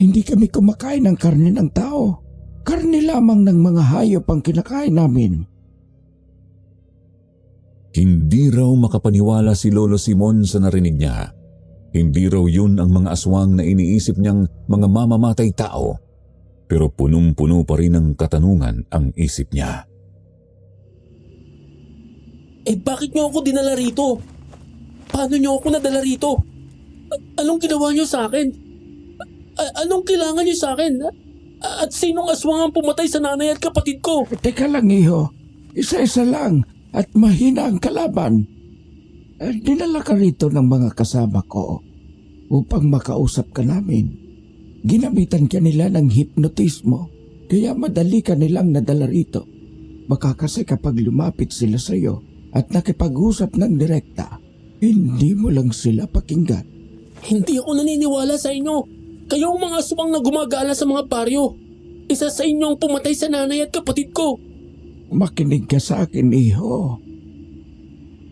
Hindi kami kumakain ng karne ng tao. Karne lamang ng mga hayop ang kinakain namin. Hindi raw makapaniwala si Lolo Simon sa narinig niya. Hindi raw yun ang mga aswang na iniisip niyang mga mamamatay tao. Pero punong-puno pa rin ng katanungan ang isip niya. Bakit niyo ako dinala rito? Paano niyo ako nadala rito? Anong ginawa niyo sa akin? Anong kailangan niyo sa akin? At sinong aswang ang pumatay sa nanay at kapatid ko? Teka lang, iho. Isa-isa lang at mahina ang kalaban. Dinala ka rito ng mga kasama ko upang makausap ka namin. Ginamitan ka nila ng hipnotismo, kaya madali ka nilang nadala rito. Baka kasi kapag lumapit sila sa iyo at nakipag-usap ng direkta, hindi mo lang sila pakinggan. Hindi ako naniniwala sa inyo. Kayo ang mga aswang na gumagala sa mga baryo. Isa sa inyo ang pumatay sa nanay at kapatid ko. Makinig ka sa akin, iho.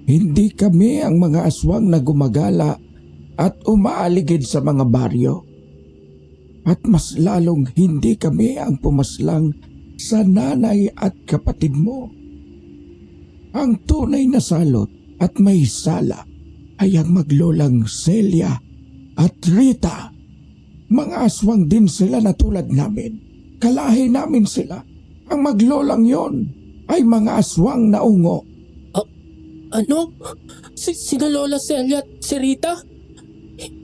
Hindi kami ang mga aswang na gumagala at umaaligid sa mga baryo. At mas lalong hindi kami ang pumaslang sa nanay at kapatid mo. Ang tunay na salot at may sala ay ang maglolang Celia at Rita. Mga aswang din sila na tulad namin. Kalahi namin sila. Ang maglolang yon ay mga aswang na ungo. Ano? Sina Lola Celia at si Rita?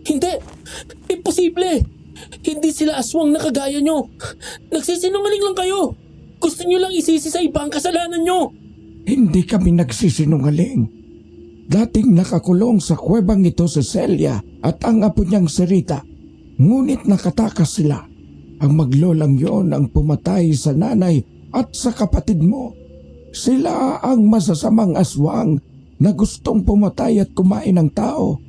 Hindi! Imposible! Hindi sila aswang na kagaya nyo. Nagsisinungaling lang kayo. Gusto nyo lang isisi sa iba ang kasalanan nyo. Hindi kami nagsisinungaling. Dating nakakulong sa kuwebang ito si Celia at ang apo niyang si Rita. Ngunit nakatakas sila. Ang maglolang yon ang pumatay sa nanay at sa kapatid mo. Sila ang masasamang aswang na gustong pumatay at kumain ng tao.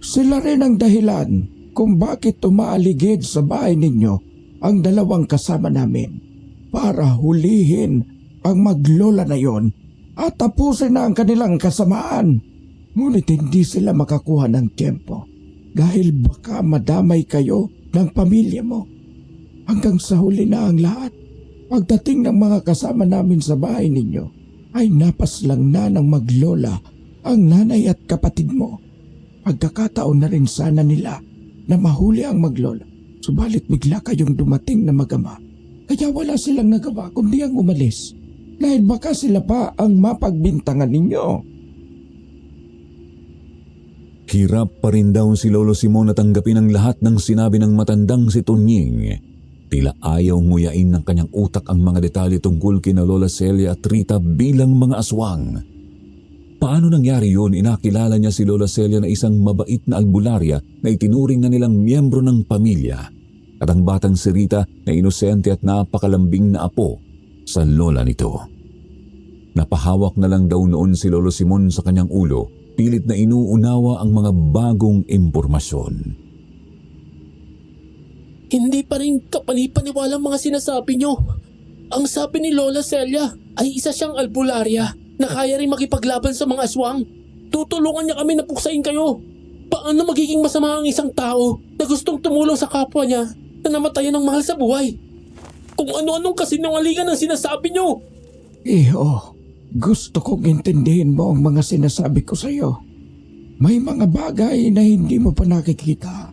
Sila rin ang dahilan kung bakit umaaligid sa bahay ninyo ang dalawang kasama namin para hulihin ang maglola na yon at tapusin na ang kanilang kasamaan. Ngunit hindi sila makakuha ng tiempo dahil baka madamay kayo ng pamilya mo. Hanggang sa huli na ang lahat, pagdating ng mga kasama namin sa bahay ninyo, ay napaslang na ng maglola ang nanay at kapatid mo. Pagkakataon na rin sana nila na mahuli ang maglola, subalit bigla kayong dumating na mag-ama. Kaya wala silang nagawa kundi ang umalis dahil baka sila pa ang mapagbintangan ninyo. Hirap pa rin daw si Lolo Simon na tanggapin ang lahat ng sinabi ng matandang si Tunying. Tila ayaw nguyain ng kanyang utak ang mga detalye tungkol kina Lola Celia at Rita bilang mga aswang. Paano nangyari yun? Inakilala niya si Lola Celia na isang mabait na albularya na itinuring na nilang miyembro ng pamilya. At ang batang si Rita na inosente at napakalambing na apo sa lola nito. Napahawak na lang daw noon si Lolo Simon sa kanyang ulo, pilit na inuunawa ang mga bagong impormasyon. Hindi pa rin kapanipaniwalang mga sinasabi nyo. Ang sabi ni Lola Celia ay isa siyang albularya na kaya rin makipaglaban sa mga aswang. Tutulungan niya kami na puksain kayo. Paano magiging masama ang isang tao na gustong tumulong sa kapwa niya na namatayan ng mahal sa buhay? Kung ano-anong kasinungalingan ang sinasabi nyo. Iho, gusto kong intindihin mo ang mga sinasabi ko sa iyo. May mga bagay na hindi mo pa nakikita.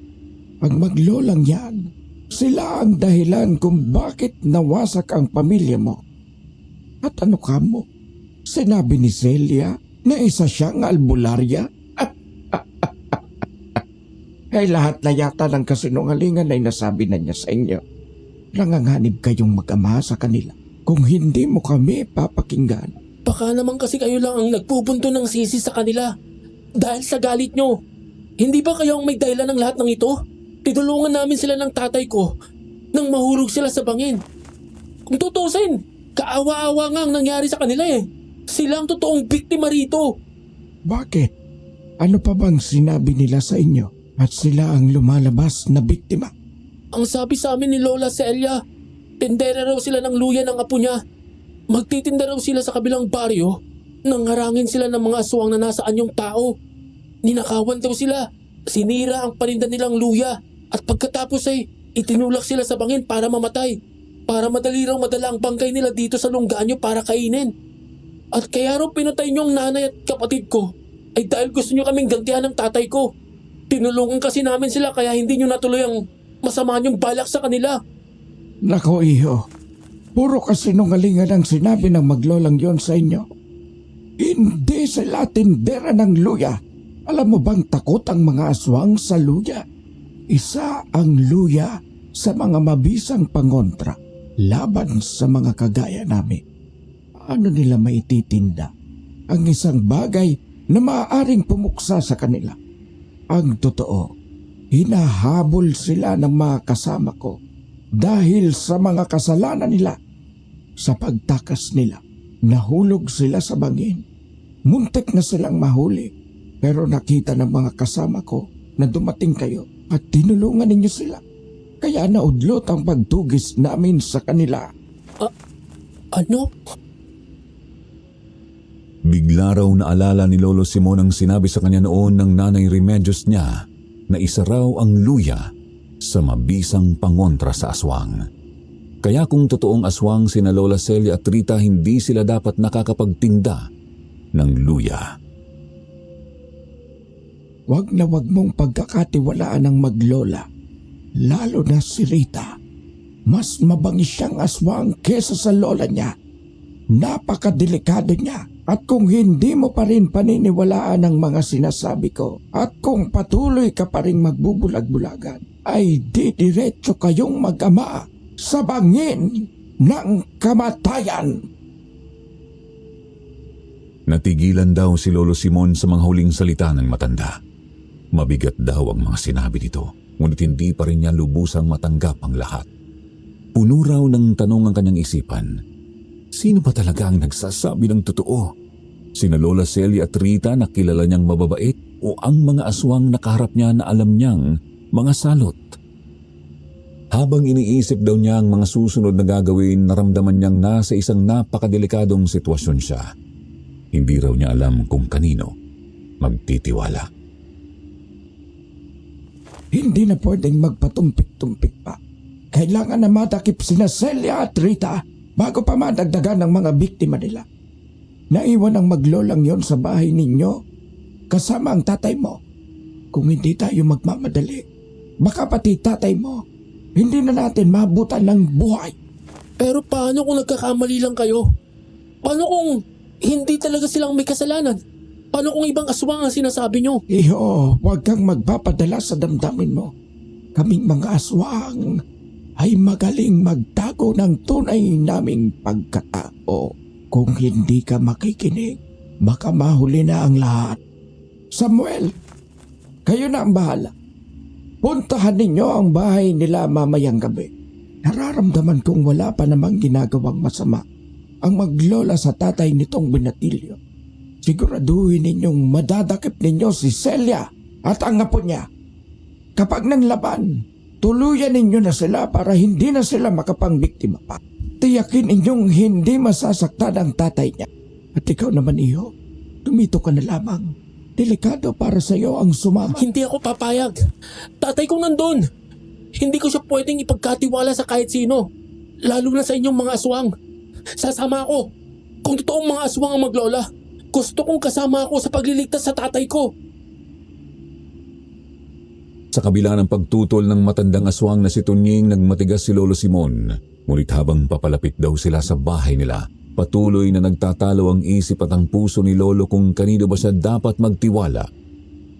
Ang maglolang yan, sila ang dahilan kung bakit nawasak ang pamilya mo. At ano ka mo? Sinabi ni Celia na isa siyang albularya? Ay lahat na yata ng kasinungalingan ay nasabi na niya sa inyo. Nanganganib kayong mag-ama sa kanila kung hindi mo kami papakinggan. Baka naman kasi kayo lang ang nagpubunto ng sisi sa kanila dahil sa galit nyo. Hindi ba kayo ang may dahilan ng lahat ng ito? Tinulungan namin sila ng tatay ko nang mahulog sila sa bangin. Kung tutusin, kaawa-awa nga ang nangyari sa kanila eh. Sila ang totoong biktima rito. Bakit? Ano pa bang sinabi nila sa inyo at sila ang lumalabas na biktima? Ang sabi sa amin ni Lola Celia, tindera raw sila ng luya ng apo niya. Magtitinda raw sila sa kabilang baryo nang harangin sila ng mga aswang na nasa anyong tao. Ninakawan daw sila, sinira ang paninda nilang luya at pagkatapos ay itinulak sila sa bangin para mamatay. Para madali raw madala ang bangkay nila dito sa lungganyo para kainin. At kaya raw pinatay niyo ang nanay at kapatid ko ay dahil gusto niyo kaming gantihan ng tatay ko. Tinulungan kasi namin sila kaya hindi niyo natuloy ang masama niyong balak sa kanila. Nako iho, puro kasinungalingan ang sinabi ng maglolang yon sa inyo. Hindi sila tindera ng luya. Alam mo bang takot ang mga aswang sa luya? Isa ang luya sa mga mabisang pangontra laban sa mga kagaya namin. Ano nila maititinda ang isang bagay na maaaring pumuksa sa kanila? Ang totoo, hinahabol sila ng mga kasama ko dahil sa mga kasalanan nila. Sa pagtakas nila, nahulog sila sa bangin. Muntik na silang mahuli. Pero nakita ng mga kasama ko na dumating kayo at tinulungan ninyo sila. Kaya naudlot ang pagtugis namin sa kanila. Ano? Bigla raw naalala ni Lolo Simon ang sinabi sa kanya noon ng nanay Remedios niya na isa raw ang luya sa mabisang pangontra sa aswang. Kaya kung totoong aswang sina Lola Celia at Rita, hindi sila dapat nakakapagtinda ng luya. Wag na wag mong pagkakatiwalaan ng maglola, lalo na si Rita. Mas mabangis siyang aswang kesa sa lola niya. Napakadelikado niya. At kung hindi mo pa rin paniniwalaan ang mga sinasabi ko, at kung patuloy ka pa rin magbubulag-bulagan, ay didiretso kayong mag-ama sa bangin ng kamatayan. Natigilan daw si Lolo Simon sa mga huling salita ng matanda. Mabigat daw ang mga sinabi nito, ngunit hindi pa rin niya lubusang matanggap ang lahat. Puno raw ng tanong ang kanyang isipan. Sino ba talaga ang nagsasabi ng totoo? Sina Lola Celia at Rita na kilala niyang mababait o ang mga aswang na kaharap niya na alam niyang mga salot? Habang iniisip daw niya ang mga susunod na gagawin, naramdaman niyang nasa isang napakadelikadong sitwasyon siya. Hindi raw niya alam kung kanino magtitiwala. Hindi na pwedeng magpatumpik-tumpik pa. Kailangan na matakip sina Celia at Rita bago pa madagdagan ng mga biktima nila. Naiwan ang maglolang yon sa bahay ninyo kasama ang tatay mo. Kung hindi tayo magmamadali, baka pati tatay mo hindi na natin maabutan ng buhay. Pero paano kung nagkakamali lang kayo? Paano kung hindi talaga silang may kasalanan? Paano kung ibang aswang ang sinasabi nyo? Iho, huwag kang magpapadala sa damdamin mo. Kaming mga aswang ay magaling magtago ng tunay naming pagkatao. Kung hindi ka makikinig, baka mahuli na ang lahat. Samuel, kayo na ang bahala. Puntahan ninyo ang bahay nila mamayang gabi. Nararamdaman kong wala pa namang ginagawang masama ang maglola sa tatay nitong binatilyo. Siguraduhin ninyong madadakip ninyo si Celia at ang apo niya. Kapag nanlaban, tuluyan ninyo na sila para hindi na sila makapangbiktima pa. Tiyakin ninyong hindi masasaktan ang tatay niya. At ikaw naman, iho, tumito ka na lamang. Delikado para sa iyo ang sumama. Hindi ako papayag. Tatay kong nandun. Hindi ko siya pwedeng ipagkatiwala sa kahit sino. Lalo na sa inyong mga aswang. Sasama ako. Kung totoong mga aswang ang maglola, gusto kong kasama ako sa pagliligtas sa tatay ko. Sa kabila ng pagtutol ng matandang aswang na si Tunying, nagmatigas si Lolo Simon. Ngunit habang papalapit daw sila sa bahay nila, patuloy na nagtatalo ang isip at ang puso ni Lolo kung kanino ba siya dapat magtiwala.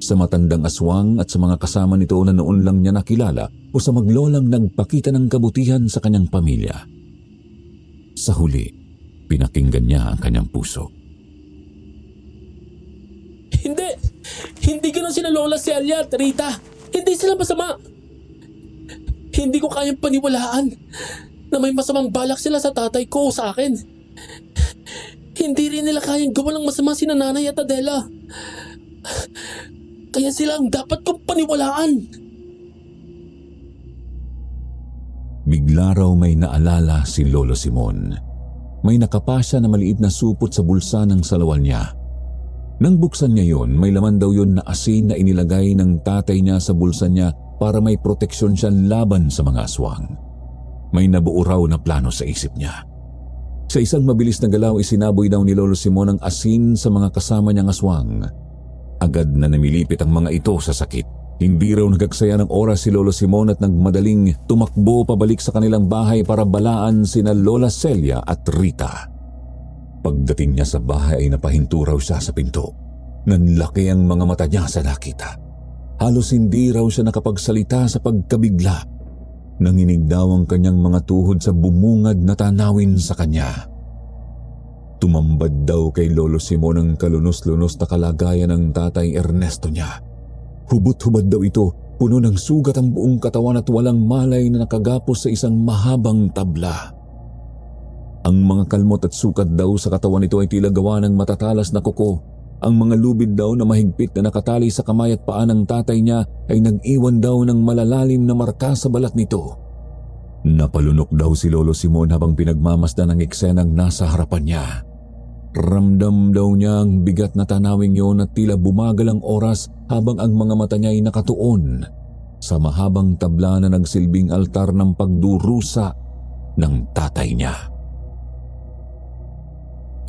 Sa matandang aswang at sa mga kasama nito na noon lang niya nakilala o sa maglolang nagpakita ng kabutihan sa kanyang pamilya. Sa huli, pinakinggan niya ang kanyang puso. Hindi! Hindi ganun sila Lola Celia at Rita. Hindi sila masama. Hindi ko kayang paniwalaan na may masamang balak sila sa tatay ko o sa akin. Hindi rin nila kayang gawa ng masama sina Nanay at Adela. Kaya sila ang dapat kong paniwalaan. Bigla raw may naalala si Lolo Simon. May nakapasya na maliit na supot sa bulsa ng salawal niya. Nang buksan niya yon, may laman daw yon na asin na inilagay ng tatay niya sa bulsa niya para may proteksyon siya laban sa mga aswang. May nabuo raw na plano sa isip niya. Sa isang mabilis na galaw isinaboy daw ni Lolo Simon ang asin sa mga kasama niyang aswang. Agad na namilipit ang mga ito sa sakit. Hindi raw nagagsaya ng oras si Lolo Simon at nagmadaling tumakbo pabalik sa kanilang bahay para balaan sina Lola Celia at Rita. Pagdating niya sa bahay ay napahinto raw siya sa pinto. Nanlaki ang mga mata niya sa nakita. Halos hindi raw siya nakapagsalita sa pagkabigla. Nanginig daw ang kanyang mga tuhod sa bumungad na tanawin sa kanya. Tumambad daw kay Lolo Simon ang kalunos-lunos na kalagayan ng tatay Ernesto niya. Hubot-hubad daw ito, puno ng sugat ang buong katawan at walang malay na nakagapos sa isang mahabang tabla. Ang mga kalmot at sukat daw sa katawan nito ay tila gawa ng matatalas na kuko. Ang mga lubid daw na mahigpit na nakatali sa kamay at paa ng tatay niya ay nag-iwan daw ng malalalim na marka sa balat nito. Napalunok daw si Lolo Simon habang pinagmamasdan ang eksenang nasa harapan niya. Ramdam daw niya ang bigat na tanawing yon at tila bumagal ang oras habang ang mga mata niya ay nakatuon sa mahabang tabla na nagsilbing altar ng pagdurusa ng tatay niya.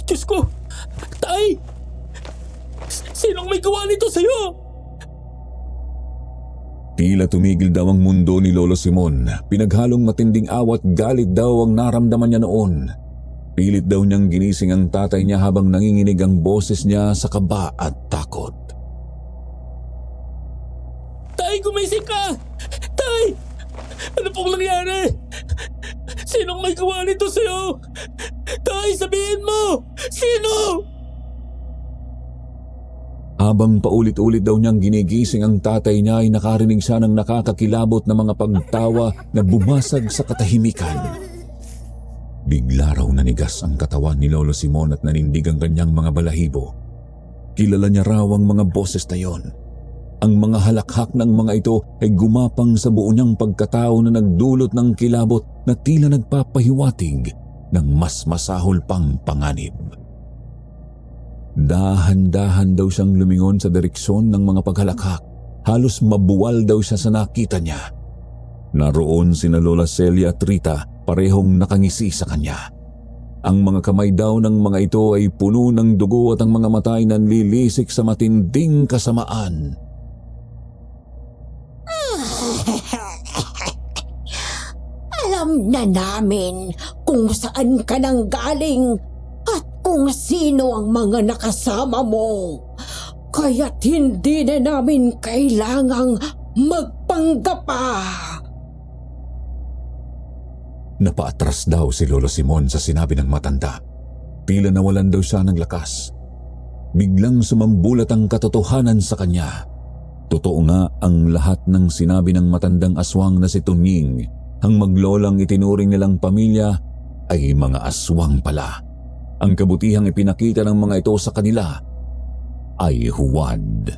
Diyos ko! Tay! Sinong may gawa nito sa'yo? Tila tumigil daw ang mundo ni Lolo Simon. Pinaghalong matinding awa at galit daw ang naramdaman niya noon. Pilit daw niyang ginising ang tatay niya habang nanginginig ang boses niya sa kaba at takot. Tay, gumising ka! Tay! Ano pong nangyari? Sinong may gawa nito sa'yo? Tay, sabihin mo! Sino? Habang paulit-ulit daw niyang ginigising ang tatay niya ay nakarinig siya ng nakakakilabot na mga pagtawa na bumasag sa katahimikan. Bigla raw nanigas ang katawan ni Lolo Simon at nanindig ang kanyang mga balahibo. Kilala niya raw ang mga boses na yon. Ang mga halakhak ng mga ito ay gumapang sa buo niyang pagkatao na nagdulot ng kilabot na tila nagpapahiwatig ng mas masahol pang panganib. Dahan-dahan daw siyang lumingon sa direksyon ng mga paghalakhak. Halos mabuwal daw siya sa nakita niya. Naroon sina Lola Celia at Rita, parehong nakangisi sa kanya. Ang mga kamay daw ng mga ito ay puno ng dugo at ang mga mata ay nanlilisik sa matinding kasamaan. Alam na namin kung saan ka nang galing at kung sino ang mga nakasama mo. Kaya't hindi na namin kailangang magpanggap pa. Napaatras daw si Lolo Simon sa sinabi ng matanda. Tila nawalan daw siya ng lakas. Biglang sumambulat ang katotohanan sa kanya. Totoo nga ang lahat ng sinabi ng matandang aswang na si Tunying. Ang maglolang itinuring nilang pamilya ay mga aswang pala. Ang kabutihang ipinakita ng mga ito sa kanila ay huwad.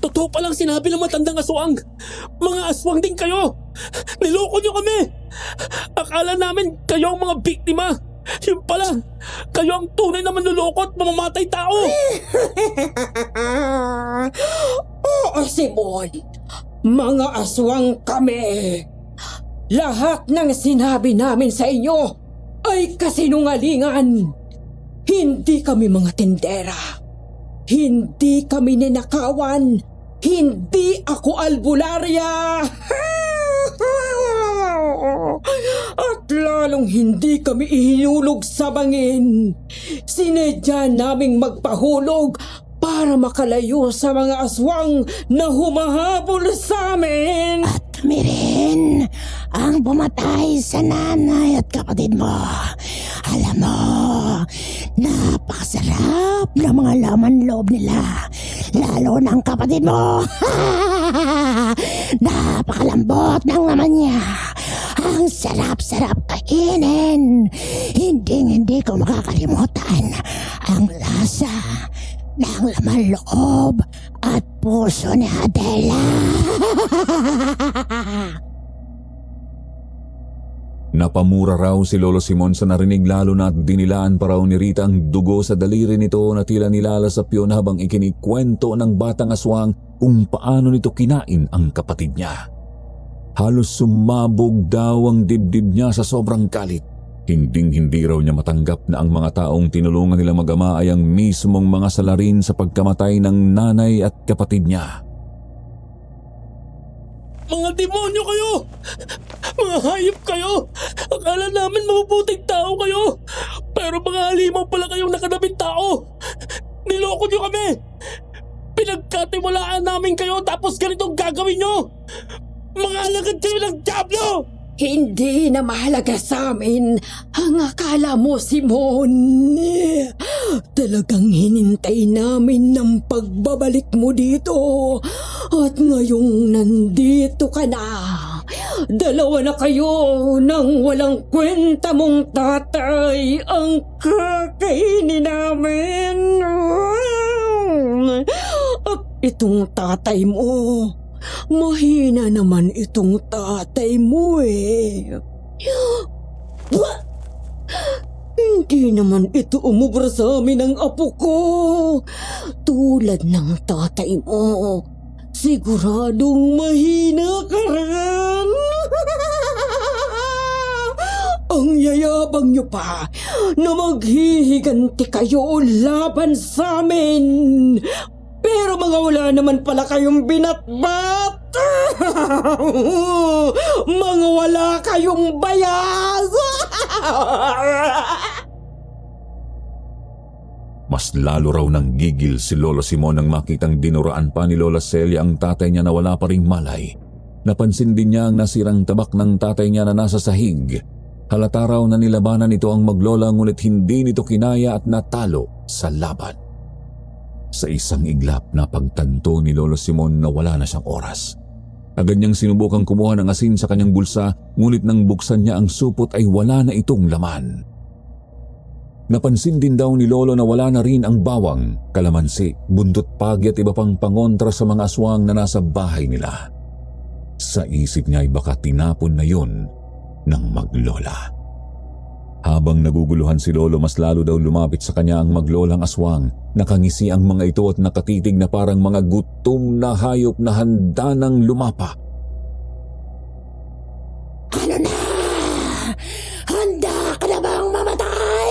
Totoo palang sinabi ng matandang aswang. Mga aswang din kayo. Niloko niyo kami. Akala namin kayo ang mga biktima. Yung pala, kayo ang tunay na manluloko at mamamatay tao. Oo, Simon. Mga aswang kami. Lahat ng sinabi namin sa inyo ay kasinungalingan. Hindi kami mga tindera. Hindi kami ninakawan. Hindi ako albularya. At lalong hindi kami ihinulog sa bangin. Sinadya naming magpahulog para makalayo sa mga aswang na humahabol sa amin. At kami rin ang bumatay sa nanay at kapatid mo. Alam mo, napakasarap ng mga laman loob nila. Lalo ng kapatid mo. Napakalambot ng laman niya. Ang sarap-sarap kainin. Hindi ko makakalimutan ang lasa ng laman loob at puso ni Adela. Napamura raw si Lolo Simon sa narinig lalo na at dinilaan pa raw ni Rita ang dugo sa daliri nito na tila nilalasap yun habang ikinikwento ng batang aswang kung paano nito kinain ang kapatid niya. Halos sumabog daw ang dibdib niya sa sobrang galit. Hinding-hindi raw niya matanggap na ang mga taong tinulungan nila mag-ama ay ang mismong mga salarin sa pagkamatay ng nanay at kapatid niya. Mga demonyo kayo! Mga hayop kayo! Akala namin mabubuting tao kayo! Pero mga halimaw pala kayong nakadaming tao! Niloko niyo kami! Pinagkatiwalaan namin kayo tapos ganitong gagawin niyo! Mga alagad kayo ng dyablo! Hindi na mahalaga sa amin ang akala mo, Simon. Talagang hinintay namin ng pagbabalik mo dito. At ngayong nandito ka na. Dalawa na kayo nang walang kwenta mong tatay ang kakainin namin. At itong tatay mo, mahina naman itong tatay mo eh. Hindi naman ito umubra sa amin ng apo ko. Tulad ng tatay mo, siguradong mahina ka rin. Ang yayabang niyo pa na maghihiganti kayo laban sa amin. Pero mga wala naman pala kayong binatbat. Mga wala kayong bayag. Mas lalo raw nang gigil si Lolo Simon nang makitang dinuraan pa ni Lola Celia ang tatay niya na wala pa ring malay. Napansin din niya ang nasirang tabak ng tatay niya na nasa sahig. Halata raw na nilabanan ito ang maglola ngunit hindi nito kinaya at natalo sa laban. Sa isang iglap na pagtanto ni Lolo Simon na wala na siyang oras. Agad niyang sinubukang kumuha ng asin sa kanyang bulsa ngunit nang buksan niya ang supot ay wala na itong laman. Napansin din daw ni Lolo na wala na rin ang bawang, kalamansi, buntot pagi at iba pang pangontra sa mga aswang na nasa bahay nila. Sa isip niya ay baka tinapon na yon ng maglola. Habang naguguluhan si Lolo, mas lalo daw lumapit sa kanya ang maglolang aswang. Nakangisi ang mga ito at nakatitig na parang mga gutom na hayop na handa nang lumapa. Ano na? Handa ka na bang mamatay?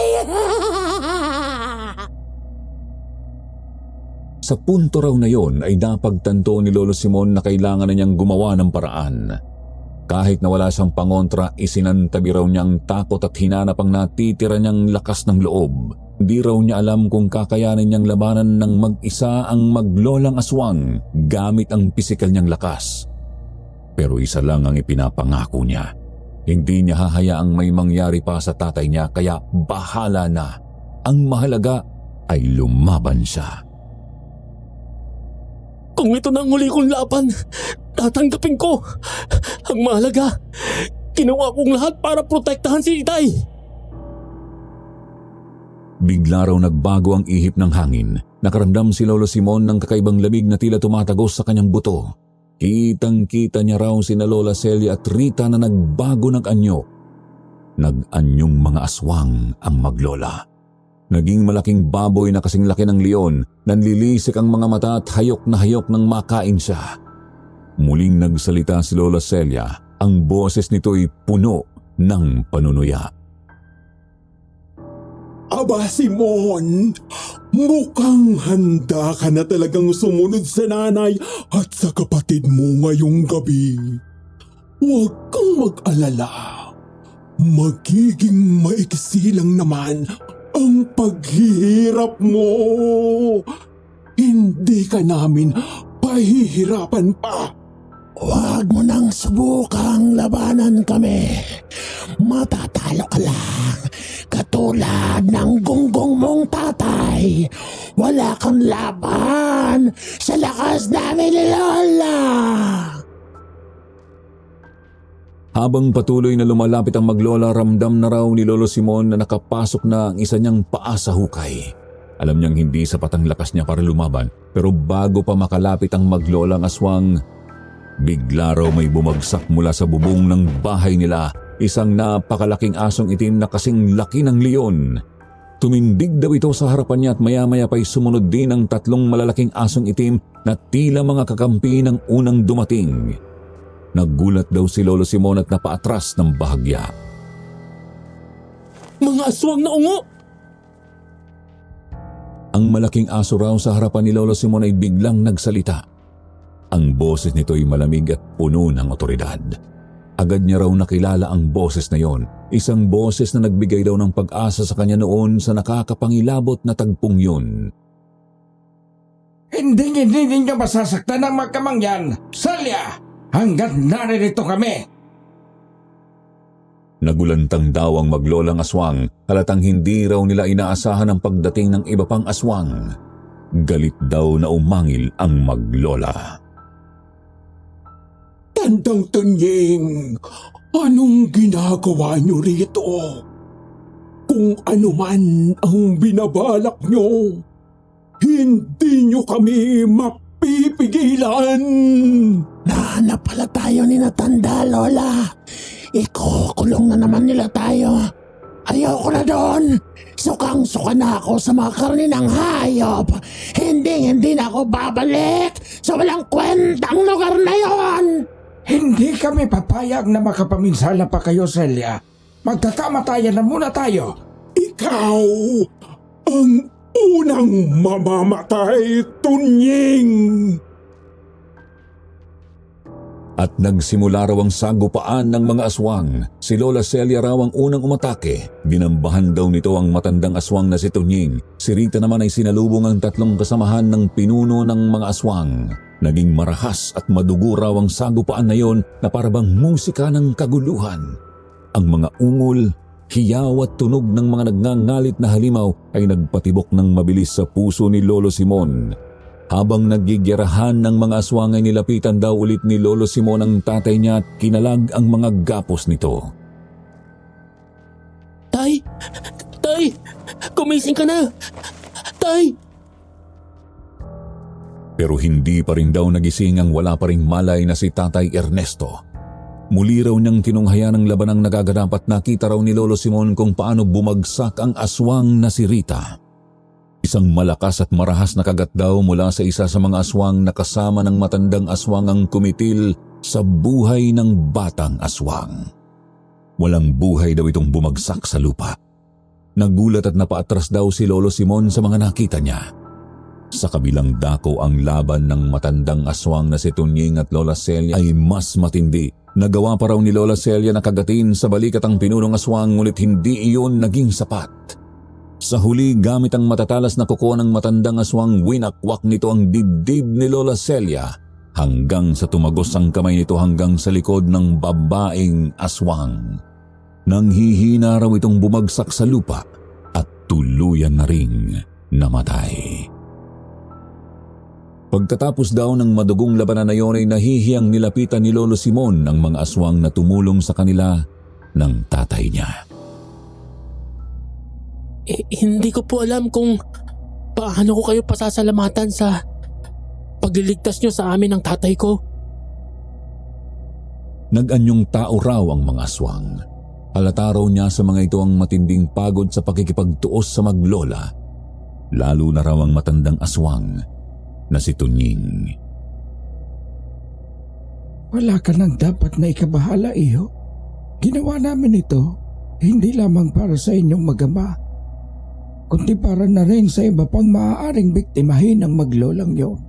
Sa punto raw na yon ay napagtanto ni Lolo Simon na kailangan na niyang gumawa ng paraan. Kahit na wala siyang pangontra, isinantabi raw niyang takot at hinanap ang natitira niyang lakas ng loob. Di raw niya alam kung kakayanin niyang labanan ng mag-isa ang maglolang aswang gamit ang pisikal niyang lakas. Pero isa lang ang ipinapangako niya. Hindi niya hahayaang may mangyari pa sa tatay niya kaya bahala na. Ang mahalaga ay lumaban siya. Kung ito na ang huli kong laban, tatanggapin ko. Ang mahalaga, ginawa kong lahat para protektahan si Itay. Bigla raw nagbago ang ihip ng hangin. Nakaramdam si Lolo Simon ng kakaibang lamig na tila tumatagos sa kanyang buto. Kitang-kita niya raw sina Lola Celia at Rita na nagbago ng anyo. Nag-anyong mga aswang ang maglola. Naging malaking baboy na kasing laki ng leon, nanlilisik ang mga mata at hayok na hayok nang makain siya. Muling nagsalita si Lola Celia, ang boses nito'y puno ng panunuya. Aba Simon, mukhang handa ka na talagang sumunod sa nanay at sa kapatid mo ngayong gabi. Huwag kang mag-alala. Magiging maiksi lang naman ang paghihirap mo. Hindi ka namin pahihirapan pa. Huwag mo nang subukang labanan kami. Matatalo ka lang. Katulad ng gunggong mong tatay. Wala kang laban sa lakas namin ni Lola. Habang patuloy na lumalapit ang maglola, ramdam na raw ni Lolo Simon na nakapasok na ang isa niyang paa sa hukay. Alam niyang hindi sapat ang lakas niya para lumaban, pero bago pa makalapit ang maglolang aswang, bigla raw may bumagsak mula sa bubong ng bahay nila, isang napakalaking asong itim na kasing laki ng leon. Tumindig daw ito sa harapan niya at maya-maya pa'y sumunod din ang 3 malalaking asong itim na tila mga kakampi ng unang dumating. Naggulat daw si Lolo Simon at napaatras ng bahagya. Mga aswang na ungo! Ang malaking aso raw sa harapan ni Lolo Simon ay biglang nagsalita. Ang boses nito ay malamig at puno ng otoridad. Agad niya raw nakilala ang boses na yon. Isang boses na nagbigay daw ng pag-asa sa kanya noon sa nakakapangilabot na tagpong yun. Hindi ninyo masasaktan ng magkamang yan, Celia, hanggat naririto kami. Nagulantang daw ang maglolang aswang, halatang hindi raw nila inaasahan ang pagdating ng iba pang aswang. Galit daw na umangil ang maglola. Tandang Tunying, anong ginagawa niyo rito? Kung ano man ang binabalak niyo, hindi niyo kami mapipigilan. Nahanap pala tayo ni Natanda, Lola. Ikukulong na naman nila tayo. Ayoko na doon. Sukang-suka na ako sa mga karne ng hayop. Hindi na ako babalik sa walang kwentang lugar na yon. Hindi kami papayag na makapaminsala pa kayo, Celia. Magkakamatayan na muna tayo. Ikaw ang unang mamamatay, Tunying. At nagsimula raw ang sagupaan ng mga aswang. Si Lola Celia raw ang unang umatake. Dinambahan daw nito ang matandang aswang na si Tunying. Si Rita naman ay sinalubong ang tatlong kasamahan ng pinuno ng mga aswang. Naging marahas at madugo raw ang sagupaan na yon na parabang musika ng kaguluhan. Ang mga ungol, hiyaw at tunog ng mga nagngangalit na halimaw ay nagpatibok ng mabilis sa puso ni Lolo Simon. Habang naggigirahan ng mga aswang ay nilapitan daw ulit ni Lolo Simon ang tatay niya at kinalag ang mga gapos nito. Tay! Tay! Kumising ka na! Tay! Pero hindi pa rin daw nagising ang wala pa ring malay na si Tatay Ernesto. Muli raw niyang tinunghayan ang labanang nagaganap at nakita raw ni Lolo Simon kung paano bumagsak ang aswang na si Rita. Isang malakas at marahas na kagat daw mula sa isa sa mga aswang na kasama ng matandang aswang ang kumitil sa buhay ng batang aswang. Walang buhay daw itong bumagsak sa lupa. Nagulat at napaatras daw si Lolo Simon sa mga nakita niya. Sa kabilang dako ang laban ng matandang aswang na si Tunying at Lola Celia ay mas matindi. Nagawa pa raw ni Lola Celia na kagatin sa balikat ang pinunong aswang ngunit hindi iyon naging sapat. Sa huli, gamit ang matatalas na kuko ng matandang aswang, winakwak nito ang dibdib ni Lola Celia hanggang sa tumagos ang kamay nito hanggang sa likod ng babaeng aswang. Nanghihina raw itong bumagsak sa lupa at tuluyan na ring namatay. Pagkatapos daw ng madugong labanan na yon ay nahihiyang nilapitan ni Lolo Simon ang mga aswang na tumulong sa kanila ng tatay niya. Hindi ko po alam kung paano ko kayo pasasalamatan sa pagliligtas nyo sa amin ng tatay ko. Nag-anyong tao raw ang mga aswang. Halata raw niya sa mga ito ang matinding pagod sa pakikipagtuos sa maglola, lalo na raw ang matandang aswang na si Tunying. Wala ka nang dapat na ikabahala, iho. Ginawa namin ito hindi lamang para sa inyong mag-ama, kundi para na rin sa iba pang maaaring biktimahin ng maglolang yon.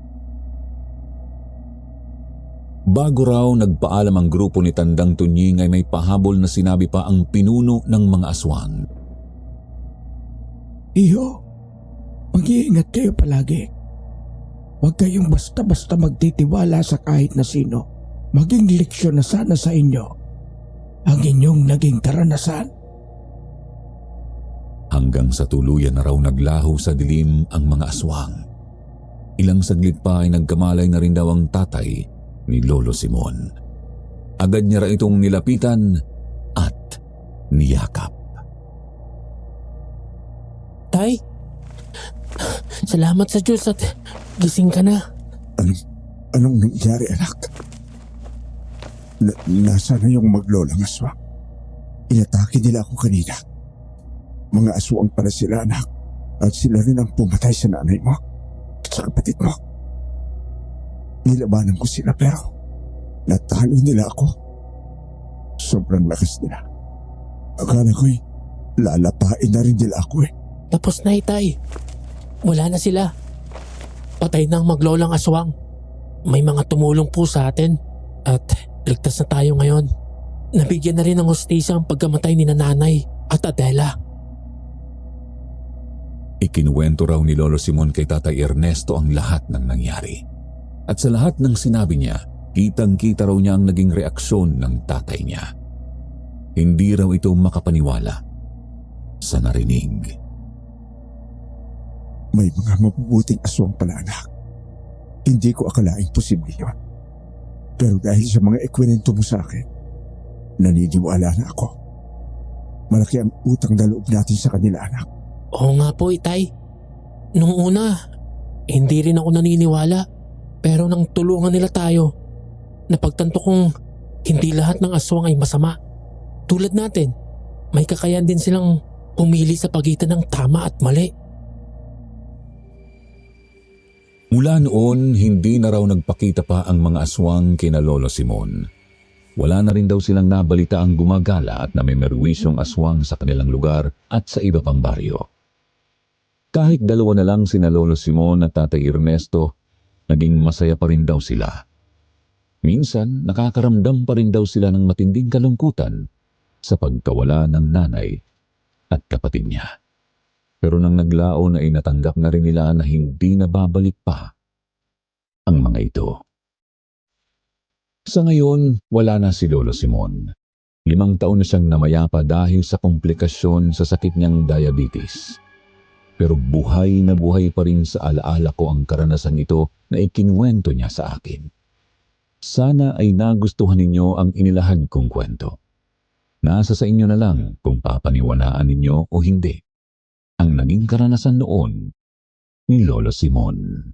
Bago raw nagpaalam ang grupo ni Tandang Tunying ay may pahabol na sinabi pa ang pinuno ng mga aswang. Iho, mag-iingat kayo palagi. Huwag kayong basta-basta magtitiwala sa kahit na sino. Maging leksyon na sana sa inyo ang inyong naging karanasan. Hanggang sa tuluyan na raw naglaho sa dilim ang mga aswang. Ilang saglit pa ay nagkamalay na rin daw ang tatay ni Lolo Simon. Agad niya raw itong nilapitan at niyakap. Tay, salamat sa Diyos at gising ka na. Anong nangyari, anak? Nasa na yung maglolang aswang? Inatake nila ako kanina. Mga aswang pala sila, anak. At sila rin ang pumatay sa nanay mo at sa kapatid mo. Nilabanan ko sila pero Natalo nila ako. Sobrang lakas nila. Akala ko'y lalapain na rin nila ako eh. Tapos na, Itay. Wala na sila. Patay na ang maglolang aswang. May mga tumulong po sa atin at ligtas na tayo ngayon. Nabigyan na rin ng hustisya ang pagkamatay ni Nanay at Adela. Ikinuwento raw ni Lolo Simon kay Tatay Ernesto ang lahat ng nangyari. At sa lahat ng sinabi niya, kitang-kita raw niya ang naging reaksyon ng tatay niya. Hindi raw ito makapaniwala sa narinig. May mga mabubuting aswang pala, anak. Hindi ko akalaing posible yun. Pero dahil sa mga ikwento mo sa akin, naniniwala na ako. Malaki ang utang na loob natin sa kanila, anak. Oo nga po, Itay. Nung una, hindi rin ako naniniwala. Pero nang tulungan nila tayo, napagtanto kong hindi lahat ng aswang ay masama. Tulad natin, may kakayan din silang pumili sa pagitan ng tama at mali. Mula noon, hindi na raw nagpakita pa ang mga aswang kina Lolo Simon. Wala na rin daw silang nabalita ang gumagala at namimerwisyong aswang sa kanilang lugar at sa iba pang baryo. Kahit dalawa na lang sina Lolo Simon at Tatay Ernesto, naging masaya pa rin daw sila. Minsan, nakakaramdam pa rin daw sila ng matinding kalungkutan sa pagkawala ng nanay at kapatid niya. Pero nang naglaon ay natanggap na rin nila na hindi na babalik pa ang mga ito. Sa ngayon, wala na si Lolo Simon. 5 taon na siyang namayapa dahil sa komplikasyon sa sakit niyang diabetes. Pero buhay na buhay pa rin sa alaala ko ang karanasan ito na ikinuwento niya sa akin. Sana ay nagustuhan ninyo ang inilahad kong kwento. Nasa sa inyo na lang kung papaniwalaan ninyo o hindi ang naging karanasan noon ni Lolo Simon.